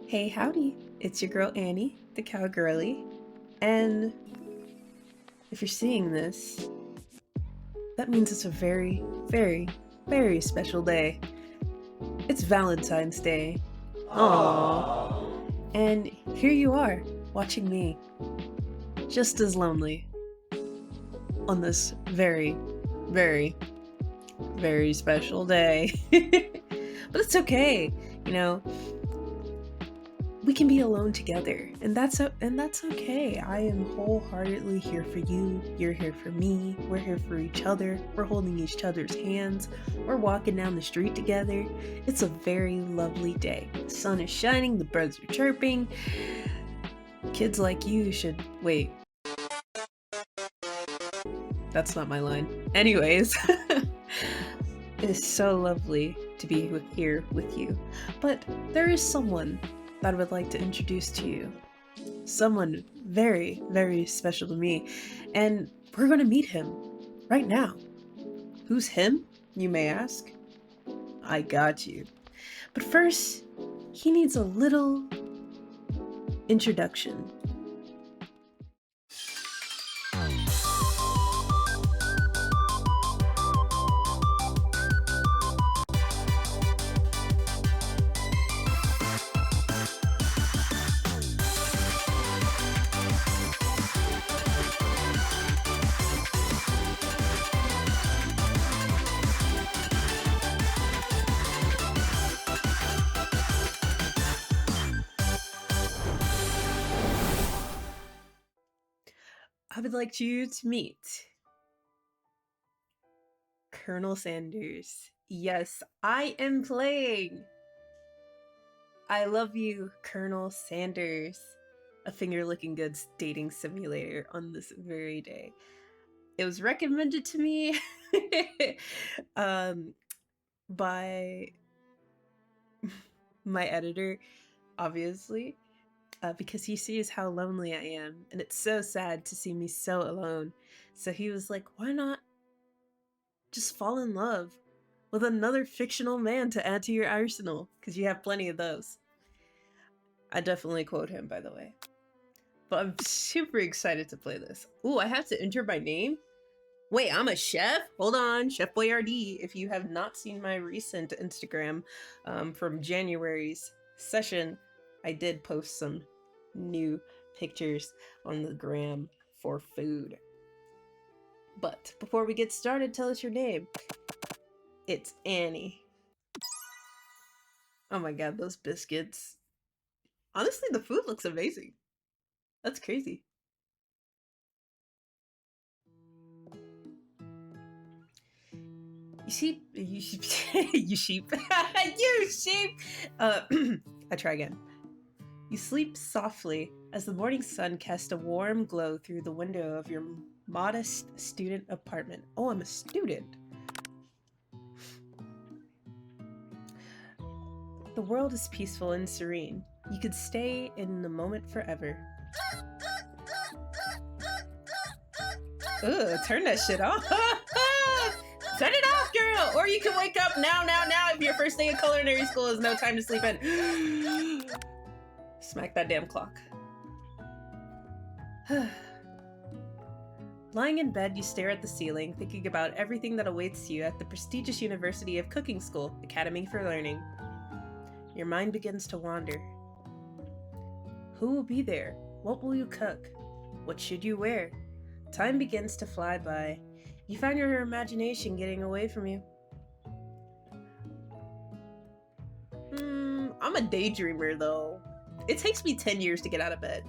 Hey, howdy. It's your girl Annie, the Cowgirlie. And if you're seeing this, that means it's a very, very, very special day. It's Valentine's Day. Aww. And here you are, watching me, just as lonely, on this very, very, very special day. But it's okay, you know. We can be alone together, and that's okay. I am wholeheartedly here for you. You're here for me. We're here for each other. We're holding each other's hands. We're walking down the street together. It's a very lovely day. The sun is shining, the birds are chirping. Kids like you should wait. That's not my line. Anyways, it is so lovely to be here with you. But there is someone that I would like to introduce to you. Someone very, very special to me. And we're going to meet him right now. Who's him, you may ask? I got you. But first, he needs a little introduction. I would like you to meet Colonel Sanders. Yes, I am playing I Love You, Colonel Sanders, a finger-licking goods dating simulator on this very day. It was recommended to me by my editor, obviously, because he sees how lonely I am, and it's so sad to see me so alone. So he was like, why not just fall in love with another fictional man to add to your arsenal, because you have plenty of those. I definitely quote him, by the way. But I'm super excited to play this. Ooh, I have to enter my name? Wait, I'm a chef? Hold on, Chef Boyardee. If you have not seen my recent Instagram from January's session, I did post some new pictures on the gram for food. But before we get started, tell us your name. It's Annie. Oh my god, those biscuits. Honestly, the food looks amazing. That's crazy. You sheep. You sheep. You sheep. I try again. You sleep softly as the morning sun casts a warm glow through the window of your modest student apartment. Oh, I'm a student. The world is peaceful and serene. You could stay in the moment forever. Ugh, turn that shit off. Turn it off, girl! Or you can wake up now if your first day of culinary school is no time to sleep in. Smack that damn clock. Lying in bed, you stare at the ceiling, thinking about everything that awaits you at the prestigious University of Cooking School, Academy for Learning. Your mind begins to wander. Who will be there? What will you cook? What should you wear? Time begins to fly by. You find your imagination getting away from you. I'm a daydreamer though. It takes me 10 years to get out of bed.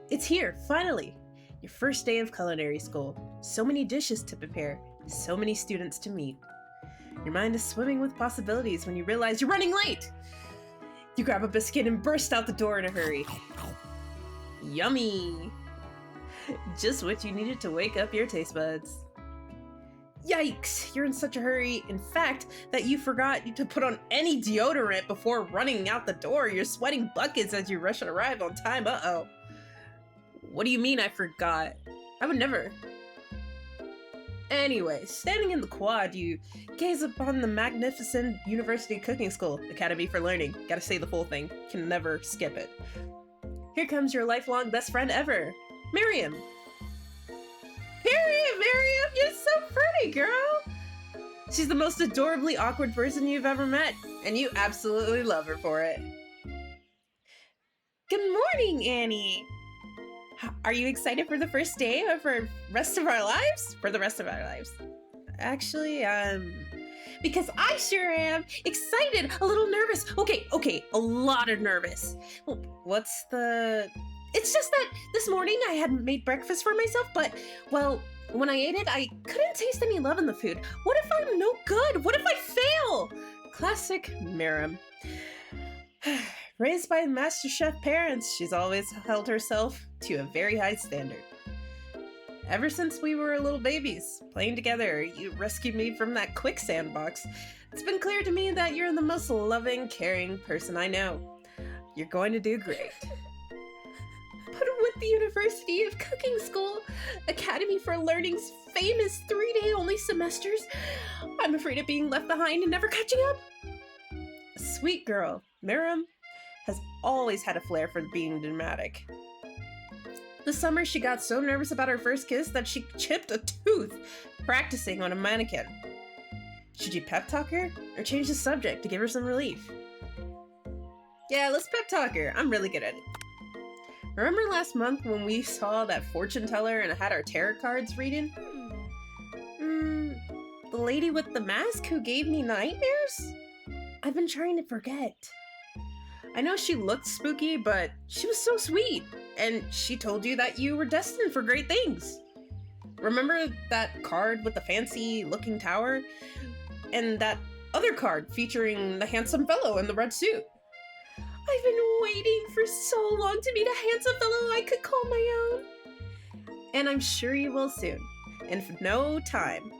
It's here, finally! Your first day of culinary school. So many dishes to prepare. So many students to meet. Your mind is swimming with possibilities when you realize you're running late! You grab a biscuit and burst out the door in a hurry. Yummy! Just what you needed to wake up your taste buds. Yikes! You're in such a hurry, in fact, that you forgot to put on any deodorant before running out the door. You're sweating buckets as you rush and arrive on time. Uh-oh. What do you mean I forgot? I would never. Anyway, standing in the quad, you gaze upon the magnificent University Cooking School, Academy for Learning. Gotta say the full thing, can never skip it. Here comes your lifelong best friend ever, Miriam. Period, Miriam, you're so pretty, girl. She's the most adorably awkward person you've ever met, and you absolutely love her for it. Good morning, Annie. Are you excited for the first day or for rest of our lives? For the rest of our lives. Actually, because I sure am excited, a little nervous. Okay, a lot of nervous. What's the... It's just that this morning I hadn't made breakfast for myself, but, well, when I ate it, I couldn't taste any love in the food. What if I'm no good? What if I fail? Classic Miriam. Raised by Master Chef parents, she's always held herself to a very high standard. Ever since we were little babies, playing together, you rescued me from that quicksand box. It's been clear to me that you're the most loving, caring person I know. You're going to do great. But with the University of Cooking School, Academy for Learning's famous 3-day-only semesters, I'm afraid of being left behind and never catching up. Sweet girl, Miriam has always had a flair for being dramatic. This summer, she got so nervous about her first kiss that she chipped a tooth practicing on a mannequin. Should you pep talk her or change the subject to give her some relief? Yeah, let's pep talk her. I'm really good at it. Remember last month when we saw that fortune teller and had our tarot cards reading? The lady with the mask who gave me nightmares? I've been trying to forget. I know she looked spooky, but she was so sweet, and she told you that you were destined for great things. Remember that card with the fancy-looking tower? And that other card featuring the handsome fellow in the red suit? I've been waiting for so long to meet a handsome fellow I could call my own. And I'm sure you will soon. In no time.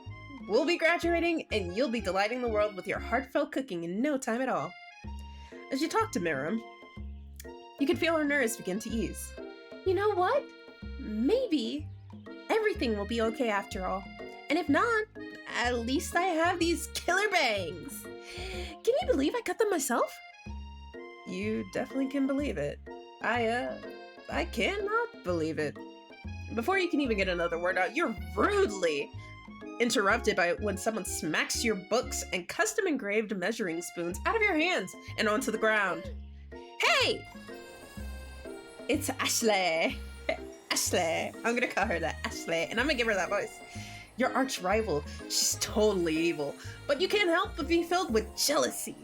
We'll be graduating, and you'll be delighting the world with your heartfelt cooking in no time at all. As you talk to Miriam, you can feel her nerves begin to ease. You know what? Maybe everything will be okay after all. And if not, at least I have these killer bangs. Can you believe I cut them myself? You definitely can believe it. I cannot believe it. Before you can even get another word out, you're rudely interrupted by when someone smacks your books and custom engraved measuring spoons out of your hands and onto the ground. Hey! It's Ashley. Ashley. I'm gonna call her that, Ashley, and I'm gonna give her that voice. Your arch rival. She's totally evil, but you can't help but be filled with jealousy.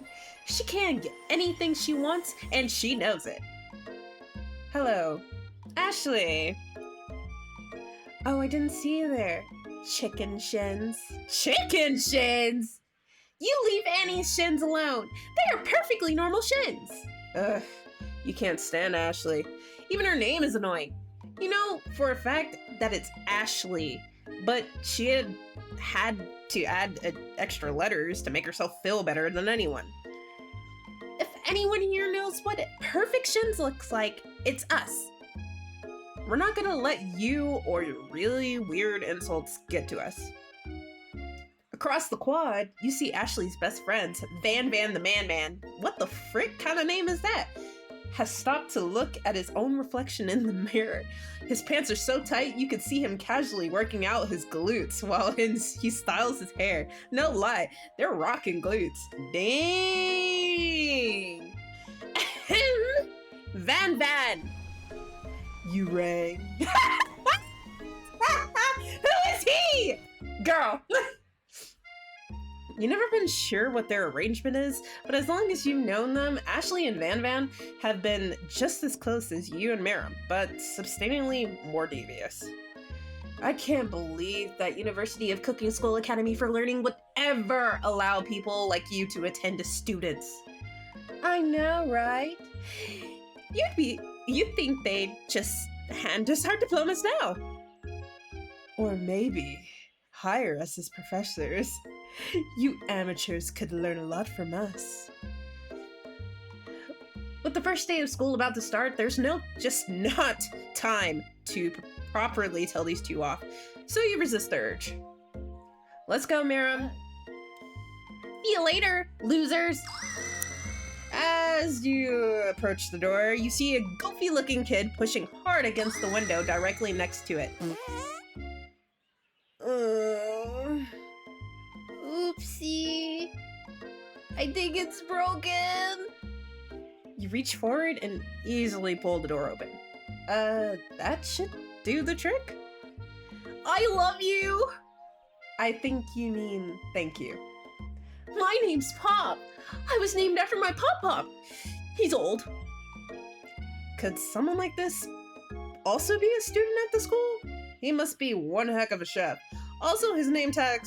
She can get anything she wants, and she knows it. Hello. Ashley. Oh, I didn't see you there. Chicken shins. Chicken shins? You leave Annie's shins alone. They are perfectly normal shins. Ugh, you can't stand Ashley. Even her name is annoying. You know for a fact that it's Ashley, but she had to add extra letters to make herself feel better than anyone. If anyone here knows what perfect shins looks like, it's us. We're not gonna let you or your really weird insults get to us. Across the quad, you see Ashley's best friends, Van the Man. What the frick kind of name is that? Has stopped to look at his own reflection in the mirror. His pants are so tight you could see him casually working out his glutes while he styles his hair. No lie, they're rocking glutes. Dang! Van! You rang. Who is he? Girl. You've never been sure what their arrangement is, but as long as you've known them, Ashley and Van have been just as close as you and Miriam, but substantially more devious. I can't believe that University of Cooking School Academy for Learning would ever allow people like you to attend as students. I know, right? You'd think they'd just hand us our diplomas now. Or maybe hire us as professors. You amateurs could learn a lot from us. With the first day of school about to start, there's just not time to properly tell these two off, so you resist the urge. Let's go, Miriam. See you later, losers. As you approach the door, you see a goofy-looking kid pushing hard against the window directly next to it. Oopsie. I think it's broken. You reach forward and easily pull the door open. That should do the trick. I love you. I think you mean thank you. My name's Pop. I was named after my Pop-Pop. He's old. Could someone like this also be a student at the school? He must be one heck of a chef. Also, his name tag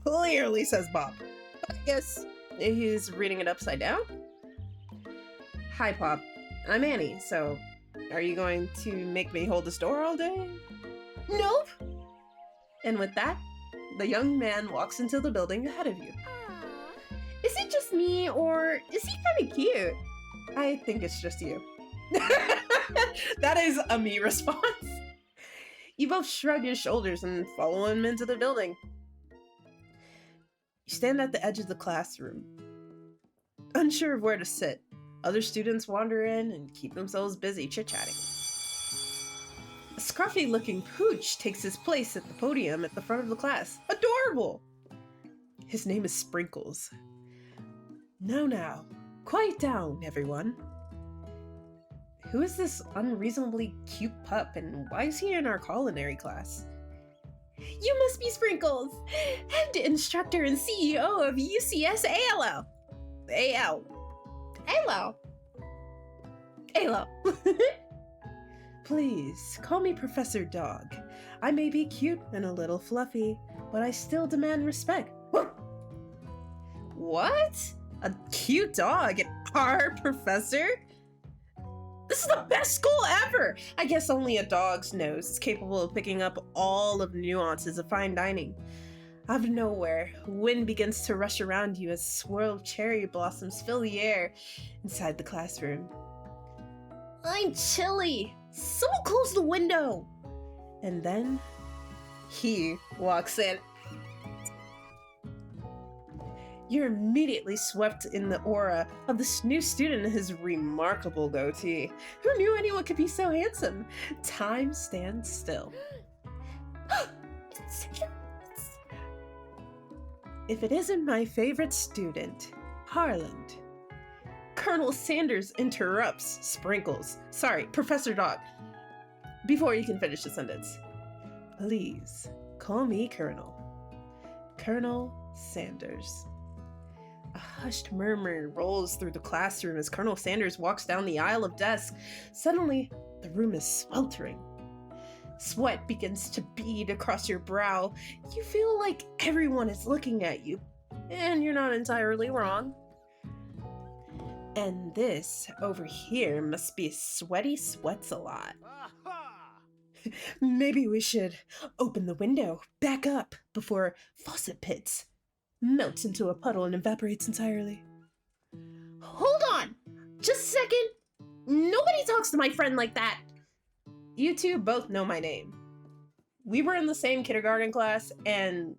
clearly says Bob. I guess he's reading it upside down? Hi, Pop. I'm Annie, so are you going to make me hold this door all day? Nope. And with that, the young man walks into the building ahead of you. Is it just me, or is he kind of cute? I think it's just you. That is a me response. You both shrug your shoulders and follow him into the building. You stand at the edge of the classroom, unsure of where to sit. Other students wander in and keep themselves busy chit-chatting. A scruffy-looking pooch takes his place at the podium at the front of the class. Adorable! His name is Sprinkles. Now, quiet down, everyone. Who is this unreasonably cute pup, and why is he in our culinary class? You must be Sprinkles, head instructor and CEO of UCS ALO. ALO. Please, call me Professor Dog. I may be cute and a little fluffy, but I still demand respect. What? A cute dog and our professor? This is the best school ever! I guess only a dog's nose is capable of picking up all of the nuances of fine dining. Out of nowhere, wind begins to rush around you as swirl of cherry blossoms fill the air inside the classroom. I'm chilly. Someone close the window. And then, he walks in. You're immediately swept in the aura of this new student and his remarkable goatee. Who knew anyone could be so handsome? Time stands still. If it isn't my favorite student, Harland. Colonel Sanders interrupts Sprinkles. Sorry, Professor Dog. Before you can finish the sentence. Please, call me Colonel. Colonel Sanders. A hushed murmur rolls through the classroom as Colonel Sanders walks down the aisle of desks. Suddenly, the room is sweltering. Sweat begins to bead across your brow. You feel like everyone is looking at you, and you're not entirely wrong. And this over here must be Sweaty Sweats-a-Lot. Maybe we should open the window back up before faucet pits melts into a puddle and evaporates entirely. Hold on! Just a second! Nobody talks to my friend like that! You two both know my name. We were in the same kindergarten class, and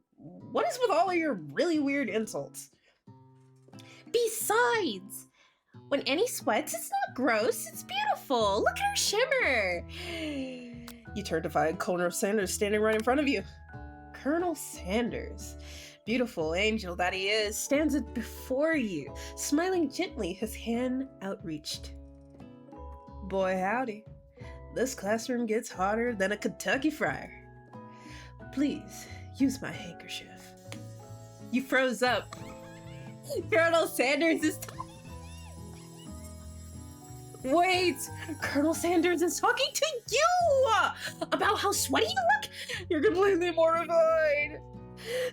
what is with all of your really weird insults? Besides, when Annie sweats, it's not gross, it's beautiful! Look at her shimmer! You turn to find Colonel Sanders standing right in front of you. Colonel Sanders, beautiful angel that he is, stands before you, smiling gently, his hand outreached. Boy, howdy. This classroom gets hotter than a Kentucky fryer. Please, use my handkerchief. You froze up. Colonel Sanders is... Wait! Colonel Sanders is talking to you! About how sweaty you look? You're completely mortified.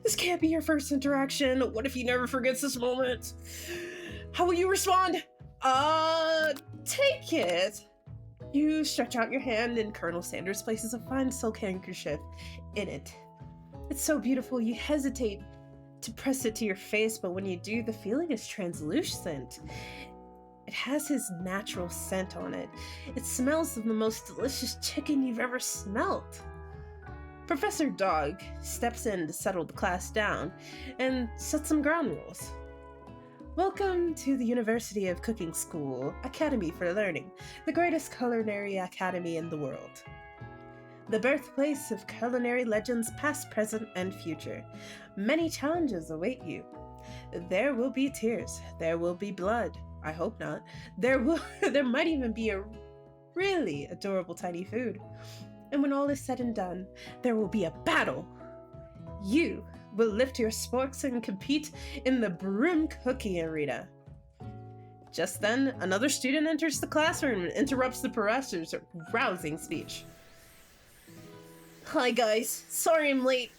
This can't be your first interaction. What if he never forgets this moment? How will you respond? Take it. You stretch out your hand and Colonel Sanders places a fine silk handkerchief in it. It's so beautiful you hesitate to press it to your face, but when you do, the feeling is translucent. It has his natural scent on it. It smells of the most delicious chicken you've ever smelt. Professor Dog steps in to settle the class down and set some ground rules. Welcome to the University of Cooking School Academy for Learning, the greatest culinary academy in the world. The birthplace of culinary legends past, present, and future. Many challenges await you. There will be tears. There will be blood. I hope not. There might even be a really adorable tiny food. And when all is said and done, there will be a battle. You will lift your sporks and compete in the broom cooking arena. Just then, another student enters the classroom and interrupts the professor's rousing speech. Hi guys, sorry I'm late.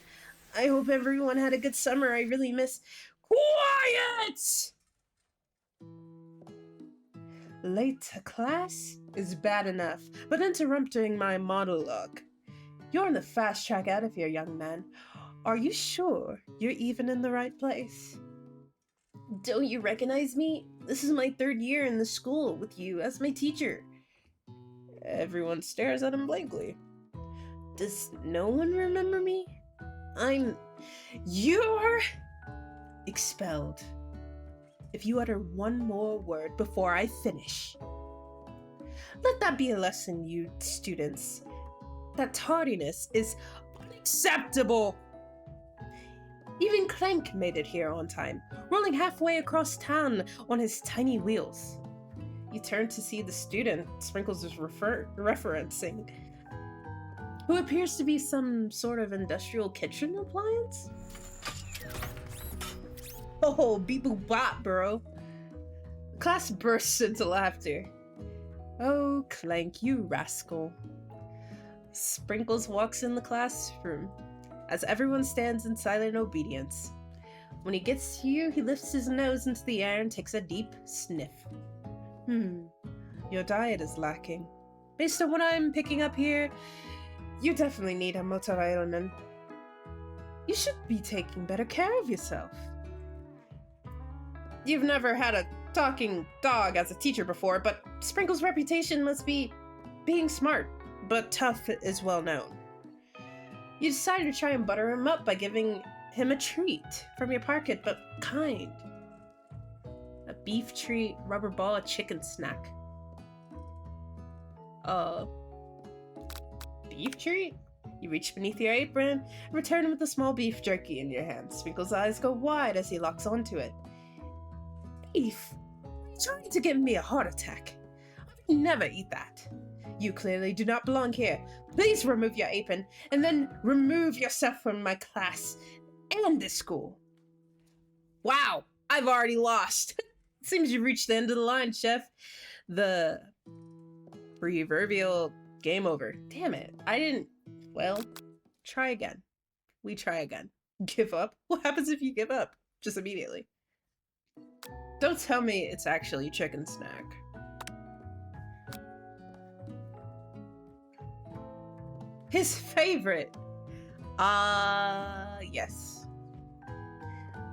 I hope everyone had a good summer. I really miss... Quiet! Late to class is bad enough, but interrupting my monologue. You're on the fast track out of here, young man. Are you sure you're even in the right place? Don't you recognize me? This is my 3rd year in the school with you as my teacher. Everyone stares at him blankly. Does no one remember me? You're expelled. If you utter one more word before I finish. Let that be a lesson, you students. That tardiness is unacceptable. Even Clank made it here on time, rolling halfway across town on his tiny wheels. You turn to see the student Sprinkles is referencing, who appears to be some sort of industrial kitchen appliance. Oh, beep boop bop, bro. The class bursts into laughter. Oh, Clank, you rascal. Sprinkles walks in the classroom as everyone stands in silent obedience. When he gets to you, he lifts his nose into the air and takes a deep sniff. Your diet is lacking. Based on what I'm picking up here, you definitely need a multivitamin. You should be taking better care of yourself. You've never had a talking dog as a teacher before, but Sprinkles' reputation must be being smart, but tough is well known. You decided to try and butter him up by giving him a treat from your pocket, but kind. A beef treat, rubber ball, a chicken snack. Beef treat? You reach beneath your apron and return with a small beef jerky in your hand. Sprinkles' eyes go wide as he locks onto it. Beef? Trying to give me a heart attack. I would never eat that. You clearly do not belong here. Please remove your apron, and then remove yourself from my class and this school. Wow, I've already lost. Seems you've reached the end of the line, Chef. The proverbial game over. Damn it, I didn't... Well, try again. We try again. Give up? What happens if you give up? Just immediately. Don't tell me it's actually chicken snack. His favorite. Yes.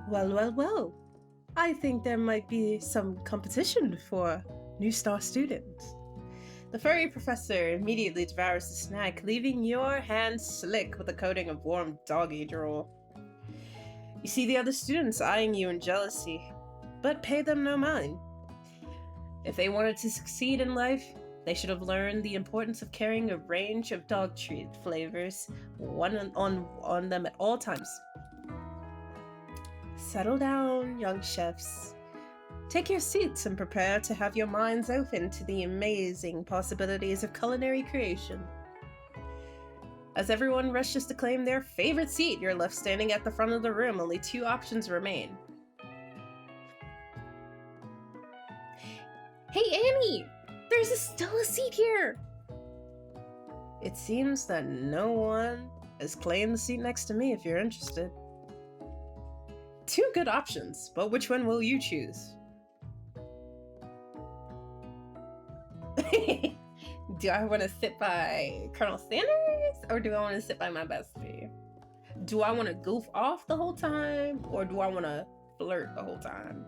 Well. I think there might be some competition for new star students. The furry professor immediately devours the snack, leaving your hands slick with a coating of warm doggy drool. You see the other students eyeing you in jealousy, but pay them no mind. If they wanted to succeed in life, they should have learned the importance of carrying a range of dog treat flavors on them at all times. Settle down, young chefs. Take your seats and prepare to have your minds open to the amazing possibilities of culinary creation. As everyone rushes to claim their favorite seat, you're left standing at the front of the room. Only 2 options remain. Hey, Annie! There's still a seat here! It seems that no one has claimed the seat next to me if you're interested. 2 good options, but which one will you choose? Do I want to sit by Colonel Sanders, or do I want to sit by my bestie? Do I want to goof off the whole time, or do I want to flirt the whole time?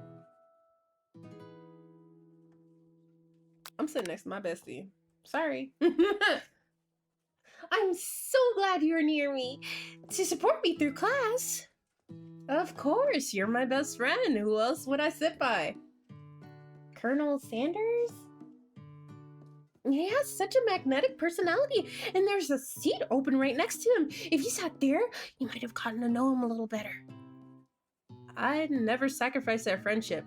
I'm sitting next to my bestie. Sorry. I'm so glad you're near me to support me through class. Of course, you're my best friend. Who else would I sit by? Colonel Sanders? He has such a magnetic personality, and there's a seat open right next to him. If you sat there, you might have gotten to know him a little better. I'd never sacrifice our friendship.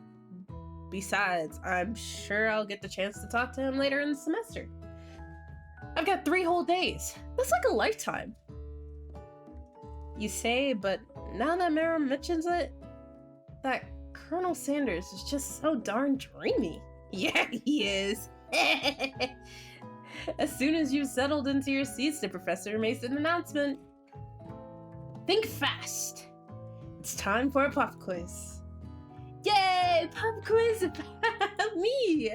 Besides, I'm sure I'll get the chance to talk to him later in the semester. I've got 3 whole days. That's like a lifetime. You say, but now that Mara mentions it, that Colonel Sanders is just so darn dreamy. Yeah, he is. As soon as you've settled into your seats, the professor makes an announcement. Think fast. It's time for a pop quiz. Yay! Pop quiz about me!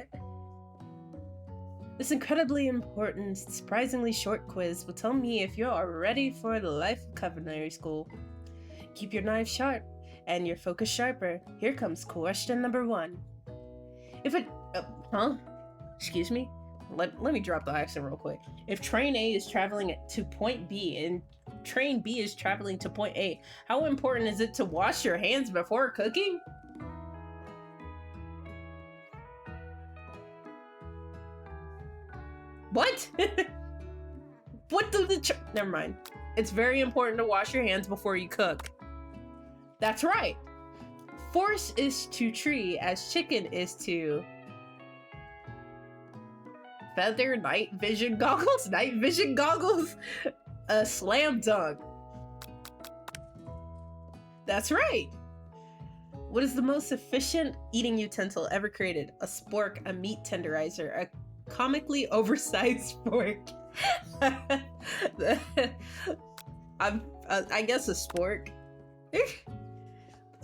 This incredibly important, surprisingly short quiz will tell me if you are ready for the life of culinary school. Keep your knife sharp and your focus sharper. Here comes question number 1. If it... Excuse me? Let me drop the accent real quick. If train A is traveling to point B and train B is traveling to point A, how important is it to wash your hands before cooking? What? What the never mind. It's very important to wash your hands before you cook. That's right. Force is to tree as chicken is to feather. Night vision goggles. Night vision goggles. A slam dunk. That's right. What is the most efficient eating utensil ever created? A spork, a meat tenderizer, a comically oversized fork. I guess a spork.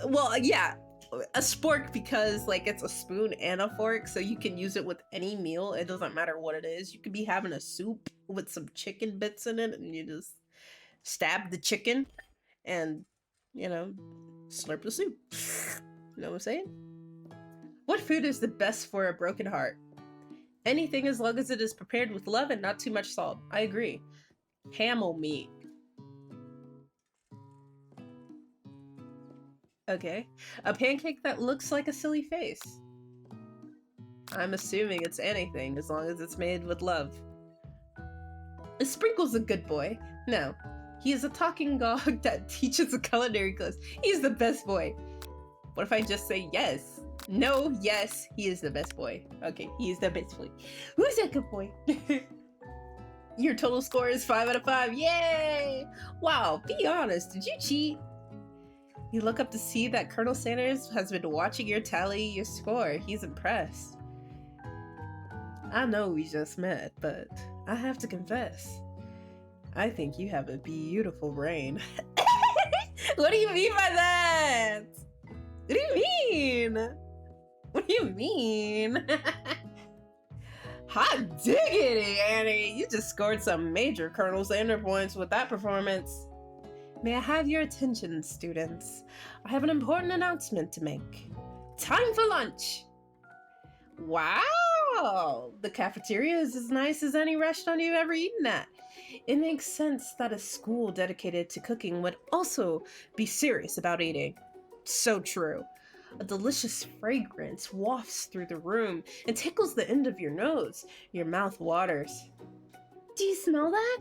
Well, yeah, a spork because like it's a spoon and a fork, so you can use it with any meal. It doesn't matter what it is. You could be having a soup with some chicken bits in it, and you just stab the chicken and, you know, slurp the soup. You know what I'm saying? What food is the best for a broken heart? Anything as long as it is prepared with love and not too much salt. I agree. Camel meat. Okay. A pancake that looks like a silly face. I'm assuming it's anything as long as it's made with love. Is Sprinkles a good boy? No. He is a talking dog that teaches a culinary class. He's the best boy. What if I just say yes? No, yes, he is the best boy. Okay, he is the best boy. Who's that good boy? Your total score is 5 out of 5. Yay! Wow, be honest, did you cheat? You look up to see that Colonel Sanders has been watching your score. He's impressed. I know we just met, but I have to confess, I think you have a beautiful brain. What do you mean by that? What do you mean? What do you mean? Hot diggity, Annie! You just scored some major Colonel Sanders points with that performance. May I have your attention, students? I have an important announcement to make. Time for lunch! Wow! The cafeteria is as nice as any restaurant you've ever eaten at. It makes sense that a school dedicated to cooking would also be serious about eating. So true. A delicious fragrance wafts through the room and tickles the end of your nose. Your mouth waters. Do you smell that?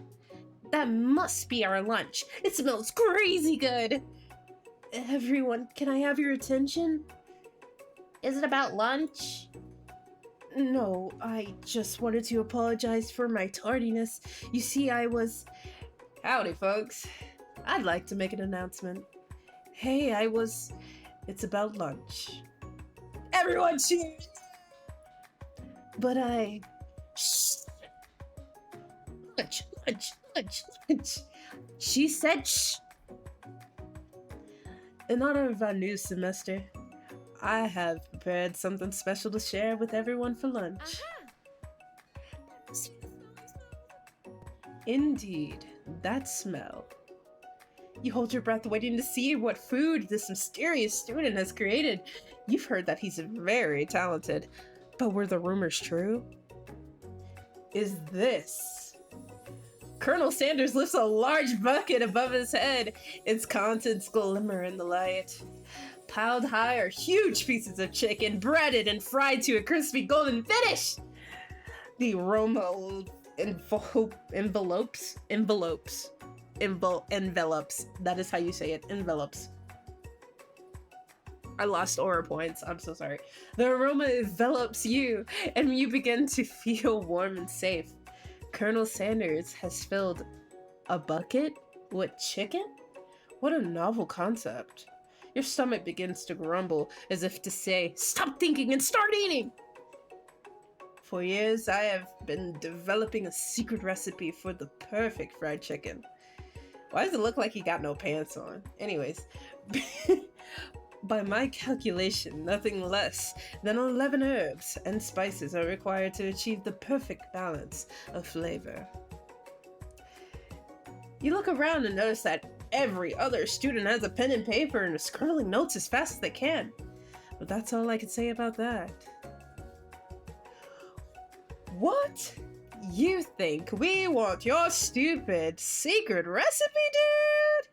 That must be our lunch. It smells crazy good. Everyone, can I have your attention? Is it about lunch? No, I just wanted to apologize for my tardiness. You see, I was... Howdy, folks. I'd like to make an announcement. Hey, It's about lunch. Everyone cheers! But Shh! Lunch. She said shh! In honor of our new semester, I have prepared something special to share with everyone for lunch. Indeed, that smell. You hold your breath waiting to see what food this mysterious student has created. You've heard that he's very talented, but were the rumors true? Is this Colonel Sanders lifts a large bucket above his head. Its contents glimmer in the light. Piled high are huge pieces of chicken, breaded and fried to a crispy golden finish. The aroma envelopes. That is how you say it. Envelopes. I lost aura points. I'm so sorry. The aroma envelops you, and you begin to feel warm and safe. Colonel Sanders has filled a bucket with chicken? What a novel concept. Your stomach begins to grumble as if to say, "Stop thinking and start eating!" For years, I have been developing a secret recipe for the perfect fried chicken. Why does it look like he got no pants on? Anyways, by my calculation, nothing less than 11 herbs and spices are required to achieve the perfect balance of flavor. You look around and notice that every other student has a pen and paper and is scribbling notes as fast as they can. But that's all I can say about that. What? You think we want your stupid secret recipe, dude?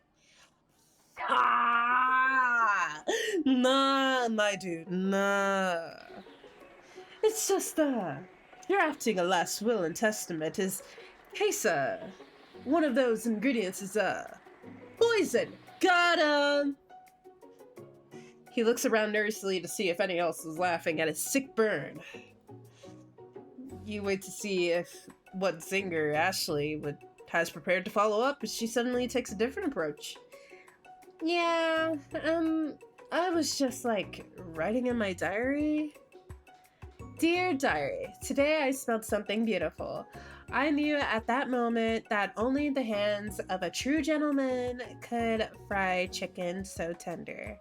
Ah! Nah, my dude, nah. It's just, drafting a last will and testament is, hey, sir, one of those ingredients is, poison. Got him! He looks around nervously to see if anyone else is laughing at his sick burn. You wait to see if what Zinger Ashley has prepared to follow up, but she suddenly takes a different approach. Yeah, I was just like writing in my diary. Dear diary, today I smelled something beautiful. I knew at that moment that only the hands of a true gentleman could fry chicken so tender.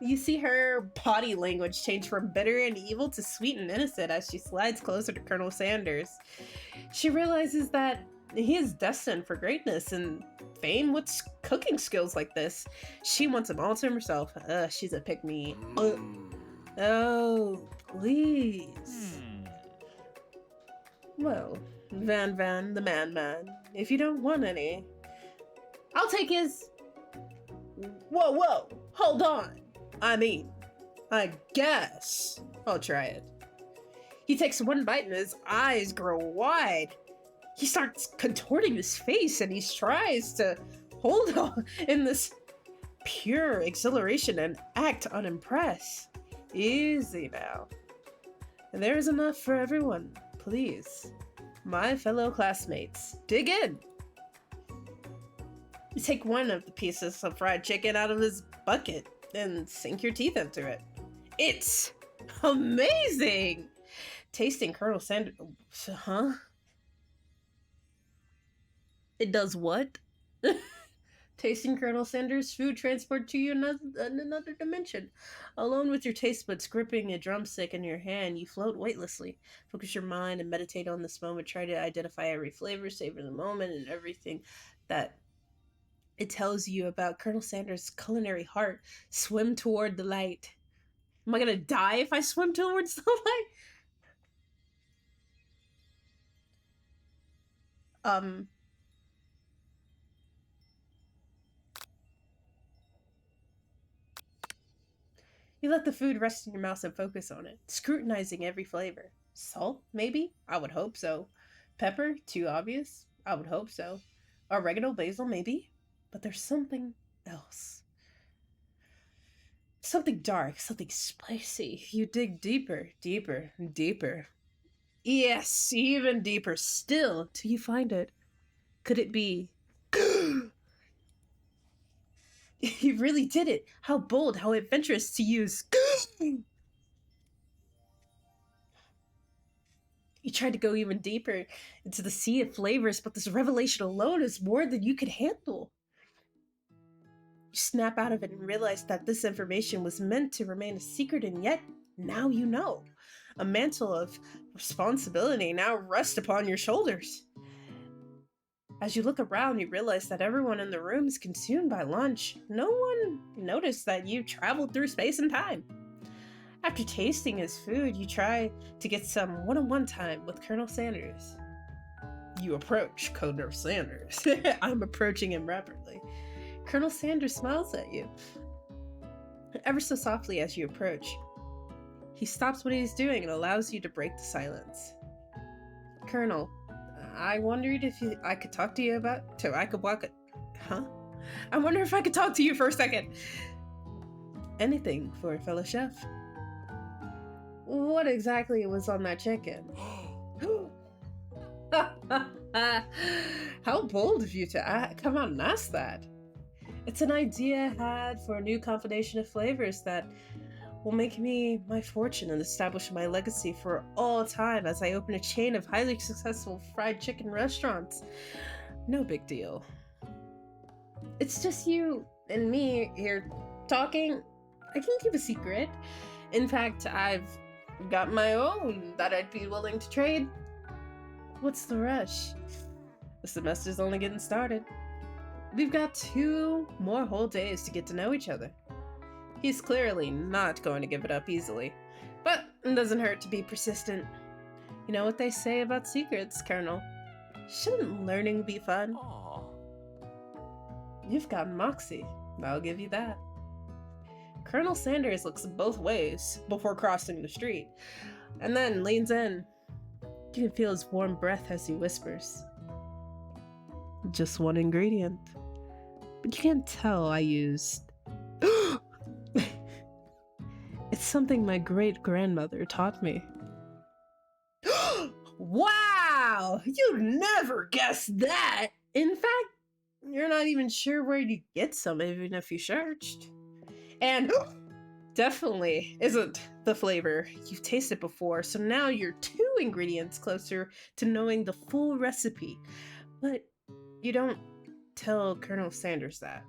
You see her body language change from bitter and evil to sweet and innocent as she slides closer to Colonel Sanders. She realizes that he is destined for greatness and fame with cooking skills like this. She wants him all to herself. She's a pick-me. Oh, please. Well, Van, the man, if you don't want any, I'll take his... Whoa, hold on. I guess I'll try it. He takes one bite and his eyes grow wide. He starts contorting his face and he tries to hold on in this pure exhilaration and act unimpressed. Easy now. There's enough for everyone, please. My fellow classmates, dig in. You take one of the pieces of fried chicken out of his bucket and sink your teeth into it. It's amazing! Tasting Colonel Sanders... Huh? It does what? Tasting Colonel Sanders' food transport to you another dimension. Alone with your taste buds gripping a drumstick in your hand, you float weightlessly. Focus your mind and meditate on this moment. Try to identify every flavor, savor the moment, and everything that it tells you about Colonel Sanders' culinary heart. Swim toward the light. Am I gonna die if I swim towards the light? You let the food rest in your mouth and focus on it, scrutinizing every flavor. Salt, maybe? I would hope so. Pepper? Too obvious? I would hope so. Oregano, basil, maybe? But there's something else. Something dark, something spicy. You dig deeper, deeper, deeper. Yes, even deeper still, till you find it. Could it be... You really did it! How bold, how adventurous to use... You tried to go even deeper into the sea of flavors, but this revelation alone is more than you could handle. You snap out of it and realize that this information was meant to remain a secret, and yet, now you know. A mantle of responsibility now rests upon your shoulders. As you look around, you realize that everyone in the room is consumed by lunch. No one noticed that you traveled through space and time. After tasting his food, you try to get some one-on-one time with Colonel Sanders. You approach Colonel Sanders. I'm approaching him rapidly. Colonel Sanders smiles at you, ever so softly as you approach. He stops what he's doing and allows you to break the silence. Colonel, I wondered if I could talk to you about... Huh? I wonder if I could talk to you for a second. Anything for a fellow chef. What exactly was on that chicken? How bold of you to come out and ask that. It's an idea I had for a new combination of flavors that will make me my fortune and establish my legacy for all time as I open a chain of highly successful fried chicken restaurants. No big deal. It's just you and me here talking. I can't keep a secret. In fact, I've got my own that I'd be willing to trade. What's the rush? The semester's only getting started. We've got 2 more whole days to get to know each other. He's clearly not going to give it up easily, but it doesn't hurt to be persistent. You know what they say about secrets, Colonel? Shouldn't learning be fun? Aww. You've got moxie, I'll give you that. Colonel Sanders looks both ways before crossing the street, and then leans in. You can feel his warm breath as he whispers. Just one ingredient, but you can't tell I used... It's something my great-grandmother taught me. Wow! You'd never guess that! In fact, you're not even sure where you get some, even if you searched. And definitely isn't the flavor you've tasted before, so now you're 2 ingredients closer to knowing the full recipe. But you don't tell Colonel Sanders that.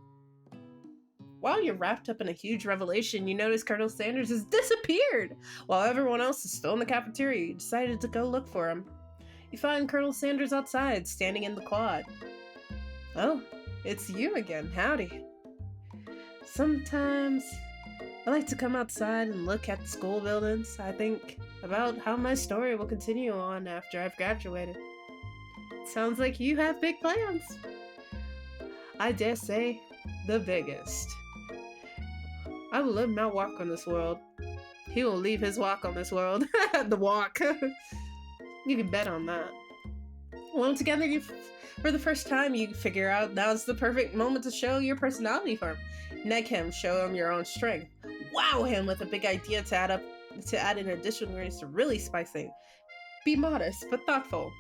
While you're wrapped up in a huge revelation, you notice Colonel Sanders has disappeared. While everyone else is still in the cafeteria, you decided to go look for him. You find Colonel Sanders outside, standing in the quad. Oh, it's you again. Howdy. Sometimes I like to come outside and look at the school buildings. I think about how my story will continue on after I've graduated. Sounds like you have big plans. I dare say, the biggest. I will live my walk on this world. He will leave his walk on this world. The walk. You can bet on that. Well, together, for the first time, you figure out now's the perfect moment to show your personality for him. Neg him, show him your own strength. Wow him with a big idea to add in additional ingredients to really spice things. Be modest, but thoughtful.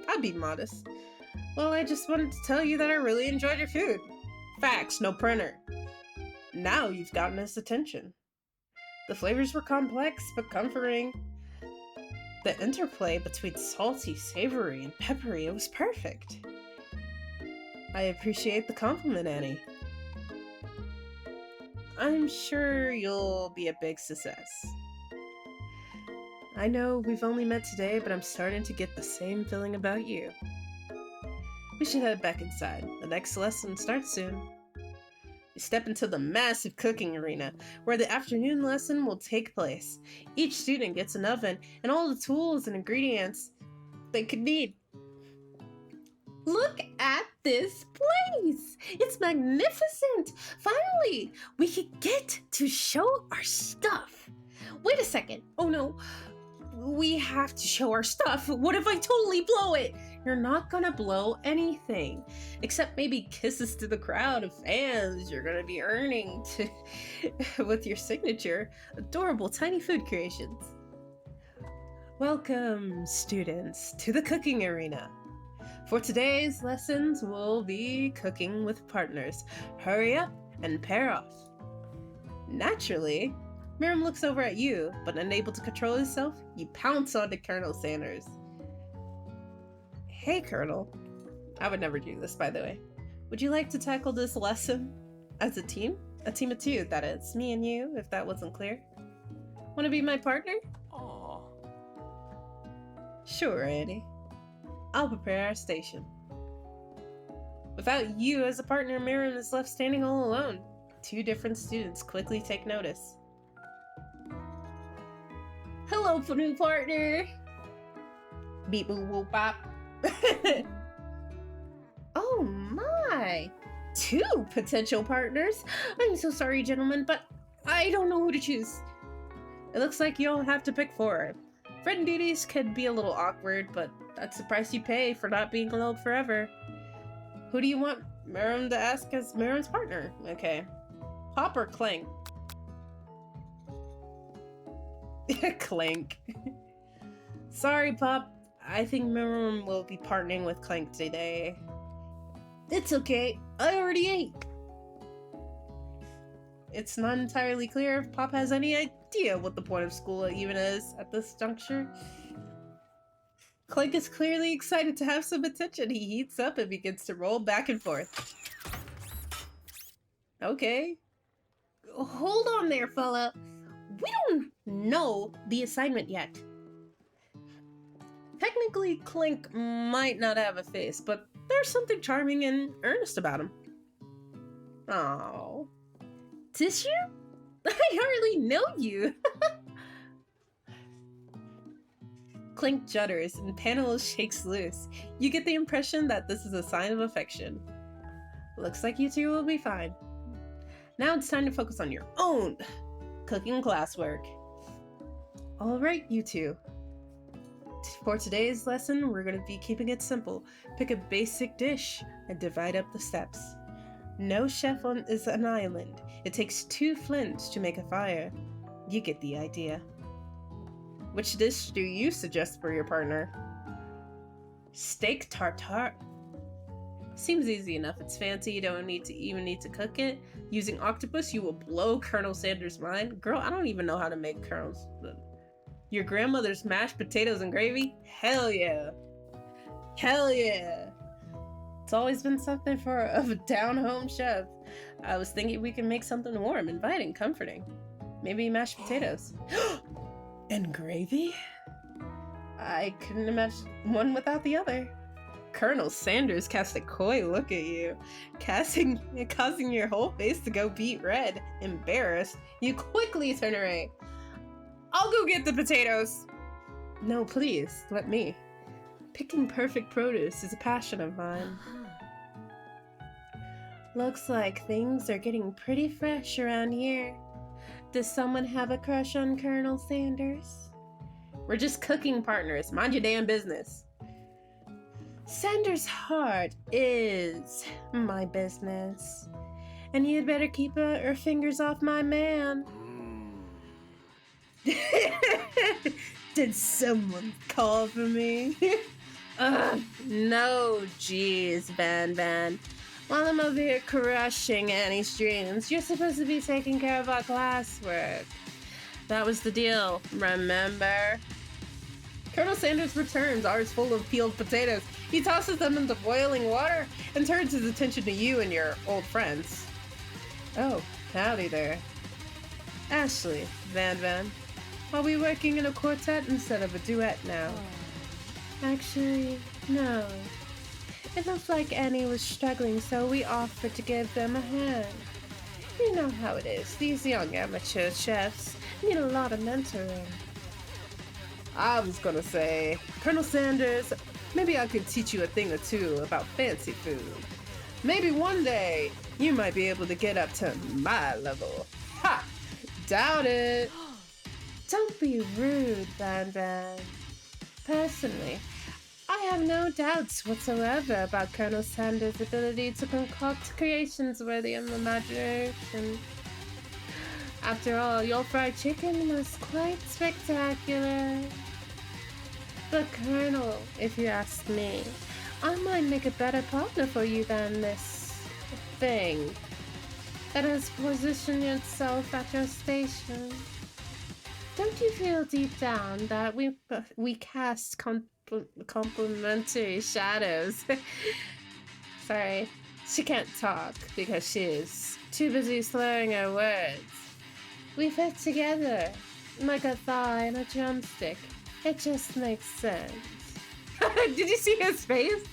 I'd be modest. Well, I just wanted to tell you that I really enjoyed your food. Facts, no printer. Now you've gotten his attention. The flavors were complex but comforting. The interplay between salty, savory, and peppery, it was perfect. I appreciate the compliment, Annie. I'm sure you'll be a big success. I know we've only met today, but I'm starting to get the same feeling about you. We should head back inside. The next lesson starts soon. You step into the massive cooking arena, where the afternoon lesson will take place. Each student gets an oven and all the tools and ingredients they could need. Look at this place! It's magnificent! Finally, we could get to show our stuff. Wait a second. Oh no. We have to show our stuff. What if I totally blow it? You're not gonna blow anything. Except maybe kisses to the crowd of fans you're gonna be earning with your signature. Adorable tiny food creations. Welcome, students, to the cooking arena. For today's lessons, we'll be cooking with partners. Hurry up and pair off. Naturally, Miriam looks over at you, but unable to control himself, you pounce onto Colonel Sanders. Hey, Colonel. I would never do this, by the way. Would you like to tackle this lesson as a team? A team of 2, that is. Me and you, if that wasn't clear. Want to be my partner? Aww. Sure, Annie. I'll prepare our station. Without you as a partner, Miriam is left standing all alone. 2 different students quickly take notice. Hello, new partner. Beep boop whoop bop. Oh my! 2 potential partners? I'm so sorry, gentlemen, but I don't know who to choose. It looks like you'll have to pick 4. Friend duties could be a little awkward, but that's the price you pay for not being alone forever. Who do you want Miriam to ask as Miriam's partner? Okay. Pop or Clank? Clank. Sorry, Pop. I think Miriam will be partnering with Clank today. It's okay. I already ate. It's not entirely clear if Pop has any idea what the point of school even is at this juncture. Clank is clearly excited to have some attention. He heats up and begins to roll back and forth. Okay. Hold on there, fella. We don't know the assignment yet. Technically, Clink might not have a face, but there's something charming and earnest about him. Oh. Tissue? I hardly know you. Clink judders and Panel shakes loose. You get the impression that this is a sign of affection. Looks like you two will be fine. Now it's time to focus on your own cooking classwork. Alright, you two. For today's lesson, we're going to be keeping it simple. Pick a basic dish and divide up the steps. No chef is an island. It takes 2 flints to make a fire. You get the idea. Which dish do you suggest for your partner? Steak tartare. Seems easy enough. It's fancy. You don't need to cook it. Using octopus, you will blow Colonel Sanders' mind. Girl, I don't even know how to make Colonel's. Your grandmother's mashed potatoes and gravy? Hell yeah. Hell yeah. It's always been something for a down-home chef. I was thinking we can make something warm, inviting, comforting. Maybe mashed potatoes. And gravy? I couldn't imagine one without the other. Colonel Sanders cast a coy look at you, causing your whole face to go beet red. Embarrassed, you quickly turn away. I'll go get the potatoes. No, please, let me. Picking perfect produce is a passion of mine. Looks like things are getting pretty fresh around here. Does someone have a crush on Colonel Sanders? We're just cooking partners. Mind your damn business. Sanders' heart is my business. And you'd better keep her fingers off my man. Did someone call for me? No, jeez, Van. While I'm over here crushing Annie's dreams, you're supposed to be taking care of our classwork. That was the deal, remember? Colonel Sanders returns, ours full of peeled potatoes. He tosses them into boiling water and turns his attention to you and your old friends. Oh, howdy there. Ashley, Van. Are we working in a quartet instead of a duet now? Actually, no. It looks like Annie was struggling, so we offered to give them a hand. You know how it is. These young amateur chefs need a lot of mentoring. I was gonna say, Colonel Sanders, maybe I could teach you a thing or two about fancy food. Maybe one day you might be able to get up to my level. Ha! Doubt it. Don't be rude, Van. Personally, I have no doubts whatsoever about Colonel Sanders' ability to concoct creations worthy of imagination. After all, your fried chicken was quite spectacular. But Colonel, if you ask me, I might make a better partner for you than this thing that has positioned itself at your station. Don't you feel deep down that we cast complementary shadows? Sorry, she can't talk because she's too busy slurring her words. We fit together like a thigh and a drumstick. It just makes sense. Did you see his face?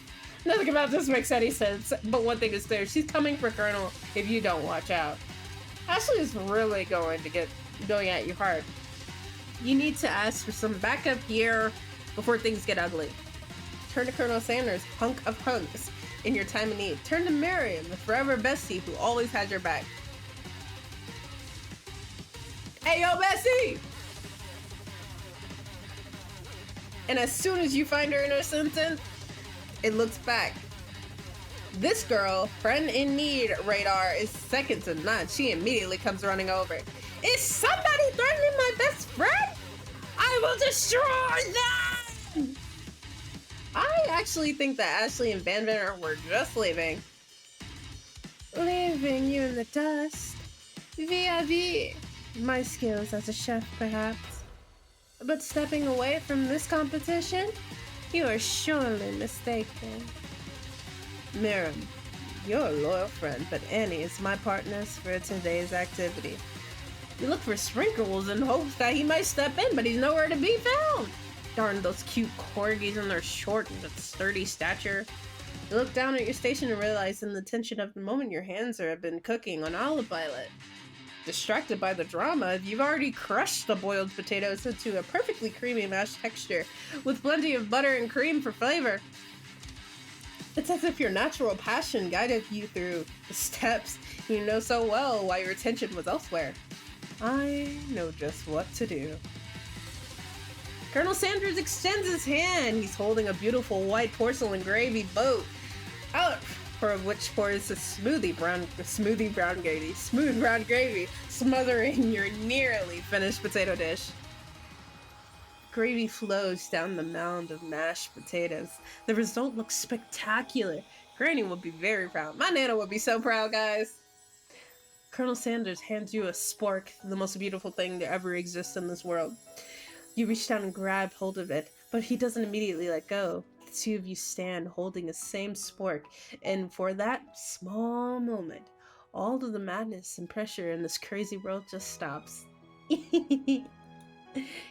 Nothing about this makes any sense, but one thing is clear. She's coming for Colonel if you don't watch out. Ashley is really going at you hard. You need to ask for some backup gear before things get ugly. Turn to Colonel Sanders, hunk of hunks, in your time of need. Turn to Miriam, the forever bestie who always had your back. Hey, yo, bestie! And as soon as you find her in her sentence, it looks back. This girl, friend in need radar, is second to none. She immediately comes running over. Is somebody threatening my best friend? I will destroy them! I actually think that Ashley and Van Van were just leaving. Leaving you in the dust. Vis-a-vis. My skills as a chef, perhaps. But stepping away from this competition, you are surely mistaken. Miriam, you're a loyal friend, but Annie is my partner for today's activity. You look for Sprinkles in hopes that he might step in, but he's nowhere to be found. Darn those cute corgis and their short but sturdy stature. You look down at your station and realize in the tension of the moment your hands have been cooking on olive violet. Distracted by the drama, you've already crushed the boiled potatoes into a perfectly creamy mashed texture with plenty of butter and cream for flavor. It's as if your natural passion guided you through the steps you know so well while your attention was elsewhere. I know just what to do. Colonel Sanders extends his hand. He's holding a beautiful white porcelain gravy boat, out for which pours a smooth brown gravy, smothering your nearly finished potato dish. Gravy flows down the mound of mashed potatoes. The result looks spectacular. Granny will be very proud. My Nana will be so proud, guys. Colonel Sanders hands you a spork, the most beautiful thing to ever exist in this world. You reach down and grab hold of it, but he doesn't immediately let go. The two of you stand holding the same spork, and for that small moment, all of the madness and pressure in this crazy world just stops.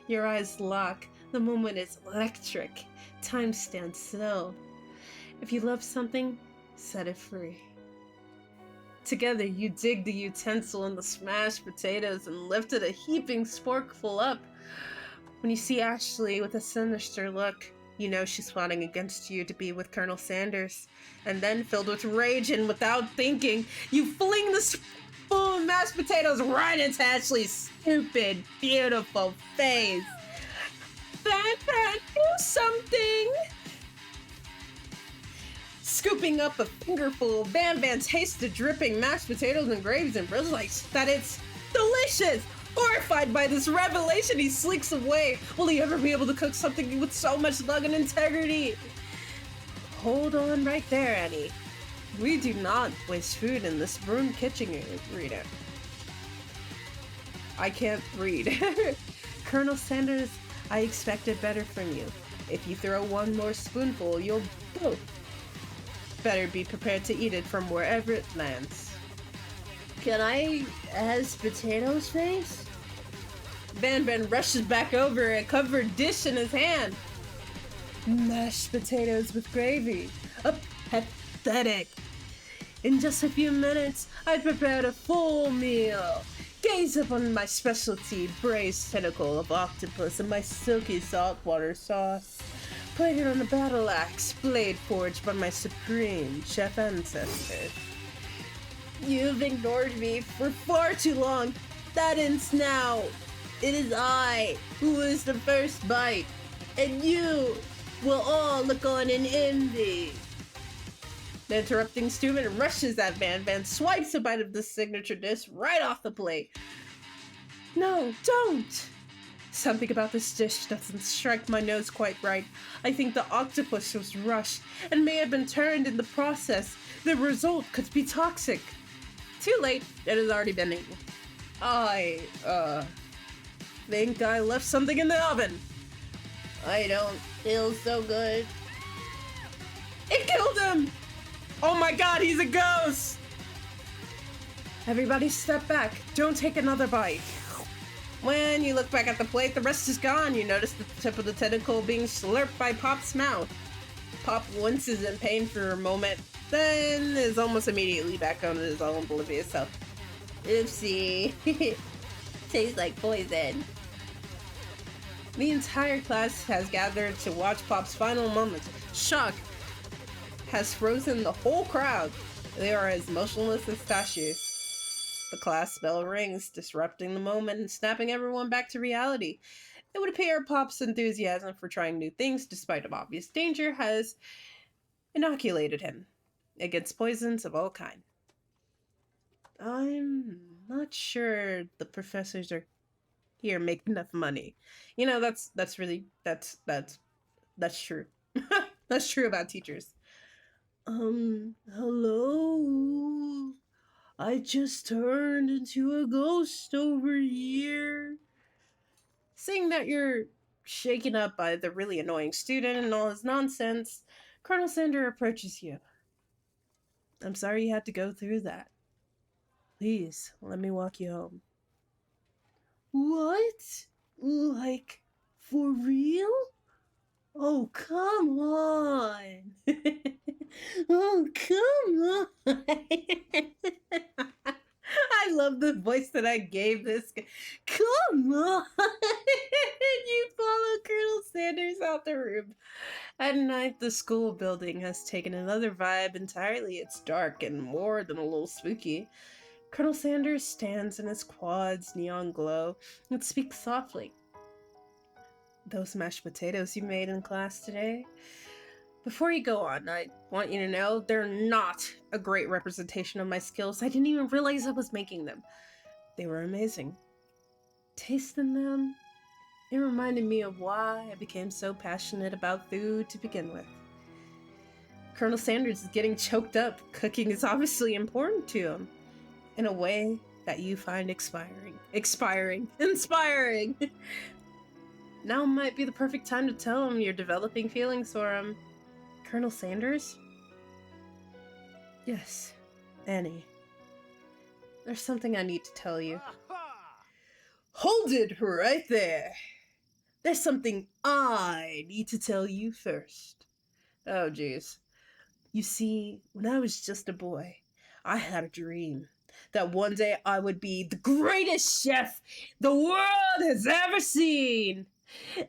Your eyes lock. The moment is electric. Time stands still. If you love something, set it free. Together, you dig the utensil and the smashed potatoes and lifted a heaping sporkful up. When you see Ashley with a sinister look, you know she's plotting against you to be with Colonel Sanders. And then, filled with rage and without thinking, you fling the spoon of mashed potatoes right into Ashley's stupid, beautiful face. Van Van, do something! Scooping up a fingerful, Van Van tastes the dripping mashed potatoes and gravy and realizes that it's delicious! Horrified by this revelation, he slinks away. Will he ever be able to cook something with so much love and integrity? Hold on right there, Annie. We do not waste food in this broom kitchen, Rita. I can't read. Colonel Sanders, I expected better from you. If you throw one more spoonful, you'll both better be prepared to eat it from wherever it lands. Can I has potatoes face? Van Van rushes back over a covered dish in his hand. Mashed potatoes with gravy. Pathetic. In just a few minutes, I prepared a full meal. Gaze upon my specialty, braised tentacle of octopus and my silky saltwater sauce. Plated on a battle axe, blade forged by my supreme chef ancestors. You've ignored me for far too long. That ends now. It is I who is the first bite, and you will all look on in envy. The interrupting stewman rushes at Van Van, swipes a bite of the signature dish right off the plate. No, don't! Something about this dish doesn't strike my nose quite right. I think the octopus was rushed and may have been turned in the process. The result could be toxic. Too late, it has already been eaten. I think I left something in the oven. I don't feel so good. It killed him! Oh my god, he's a ghost! Everybody step back. Don't take another bite. When you look back at the plate, the rest is gone. You notice the tip of the tentacle being slurped by Pop's mouth. Pop winces in pain for a moment, then is almost immediately back on his own oblivious self. Oopsie. Tastes like poison. The entire class has gathered to watch Pop's final moments. Shock has frozen the whole crowd. They are as motionless as statues. The class bell rings, disrupting the moment and snapping everyone back to reality. It would appear Pop's enthusiasm for trying new things, despite of obvious danger, has inoculated him against poisons of all kinds. I'm not sure the professors are here make enough money. You know, that's true. That's true about teachers. Hello? I just turned into a ghost over here. Seeing that you're shaken up by the really annoying student and all his nonsense, Colonel Sander approaches you. I'm sorry you had to go through that. Please, let me walk you home. What? Like, for real? Oh, come on. Oh, come on. I love the voice that I gave this guy. Come on. You follow Colonel Sanders out the room. At night, the school building has taken another vibe entirely. It's dark and more than a little spooky. Colonel Sanders stands in his quad's neon glow and speaks softly. Those mashed potatoes you made in class today? Before you go on, I want you to know they're not a great representation of my skills. I didn't even realize I was making them. They were amazing. Tasting them, it reminded me of why I became so passionate about food to begin with. Colonel Sanders is getting choked up. Cooking is obviously important to him in a way that you find inspiring. Now might be the perfect time to tell him you're developing feelings for him. Colonel Sanders? Yes, Annie. There's something I need to tell you. Hold it right there. There's something I need to tell you first. Oh, jeez. You see, when I was just a boy, I had a dream that one day I would be the greatest chef the world has ever seen.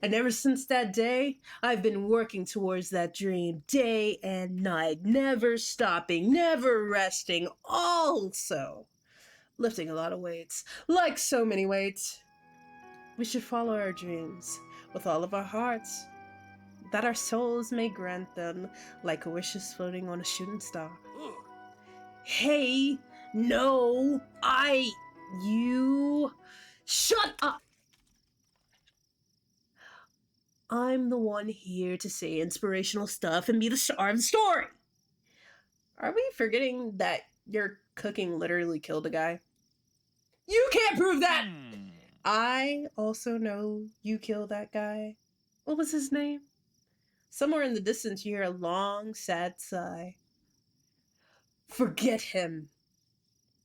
And ever since that day, I've been working towards that dream day and night, never stopping, never resting, also lifting a lot of weights, like so many weights. We should follow our dreams with all of our hearts, that our souls may grant them like wishes floating on a shooting star. Hey, no, you, shut up! I'm the one here to say inspirational stuff and be the star of the story. Are we forgetting that your cooking literally killed a guy? You can't prove that! I also know you killed that guy. What was his name? Somewhere in the distance you hear a long, sad sigh. Forget him.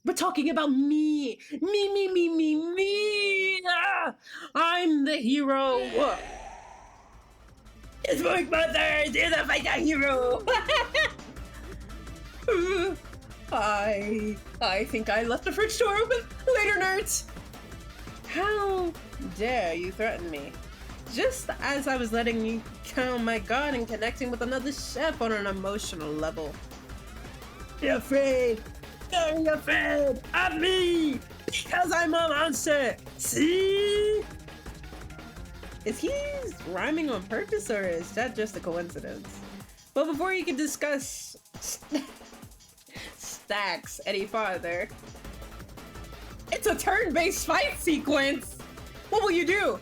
We're talking about me. Me. Ah, I'm the hero. It's my mother! You're the fighter hero! I think I left the fridge door open. Later, nerds! How dare you threaten me? Just as I was letting you count my god and connecting with another chef on an emotional level. You're afraid! You're afraid of me! Because I'm a monster! See? Is he rhyming on purpose, or is that just a coincidence? But before you can discuss stacks any farther, it's a turn-based fight sequence! What will you do?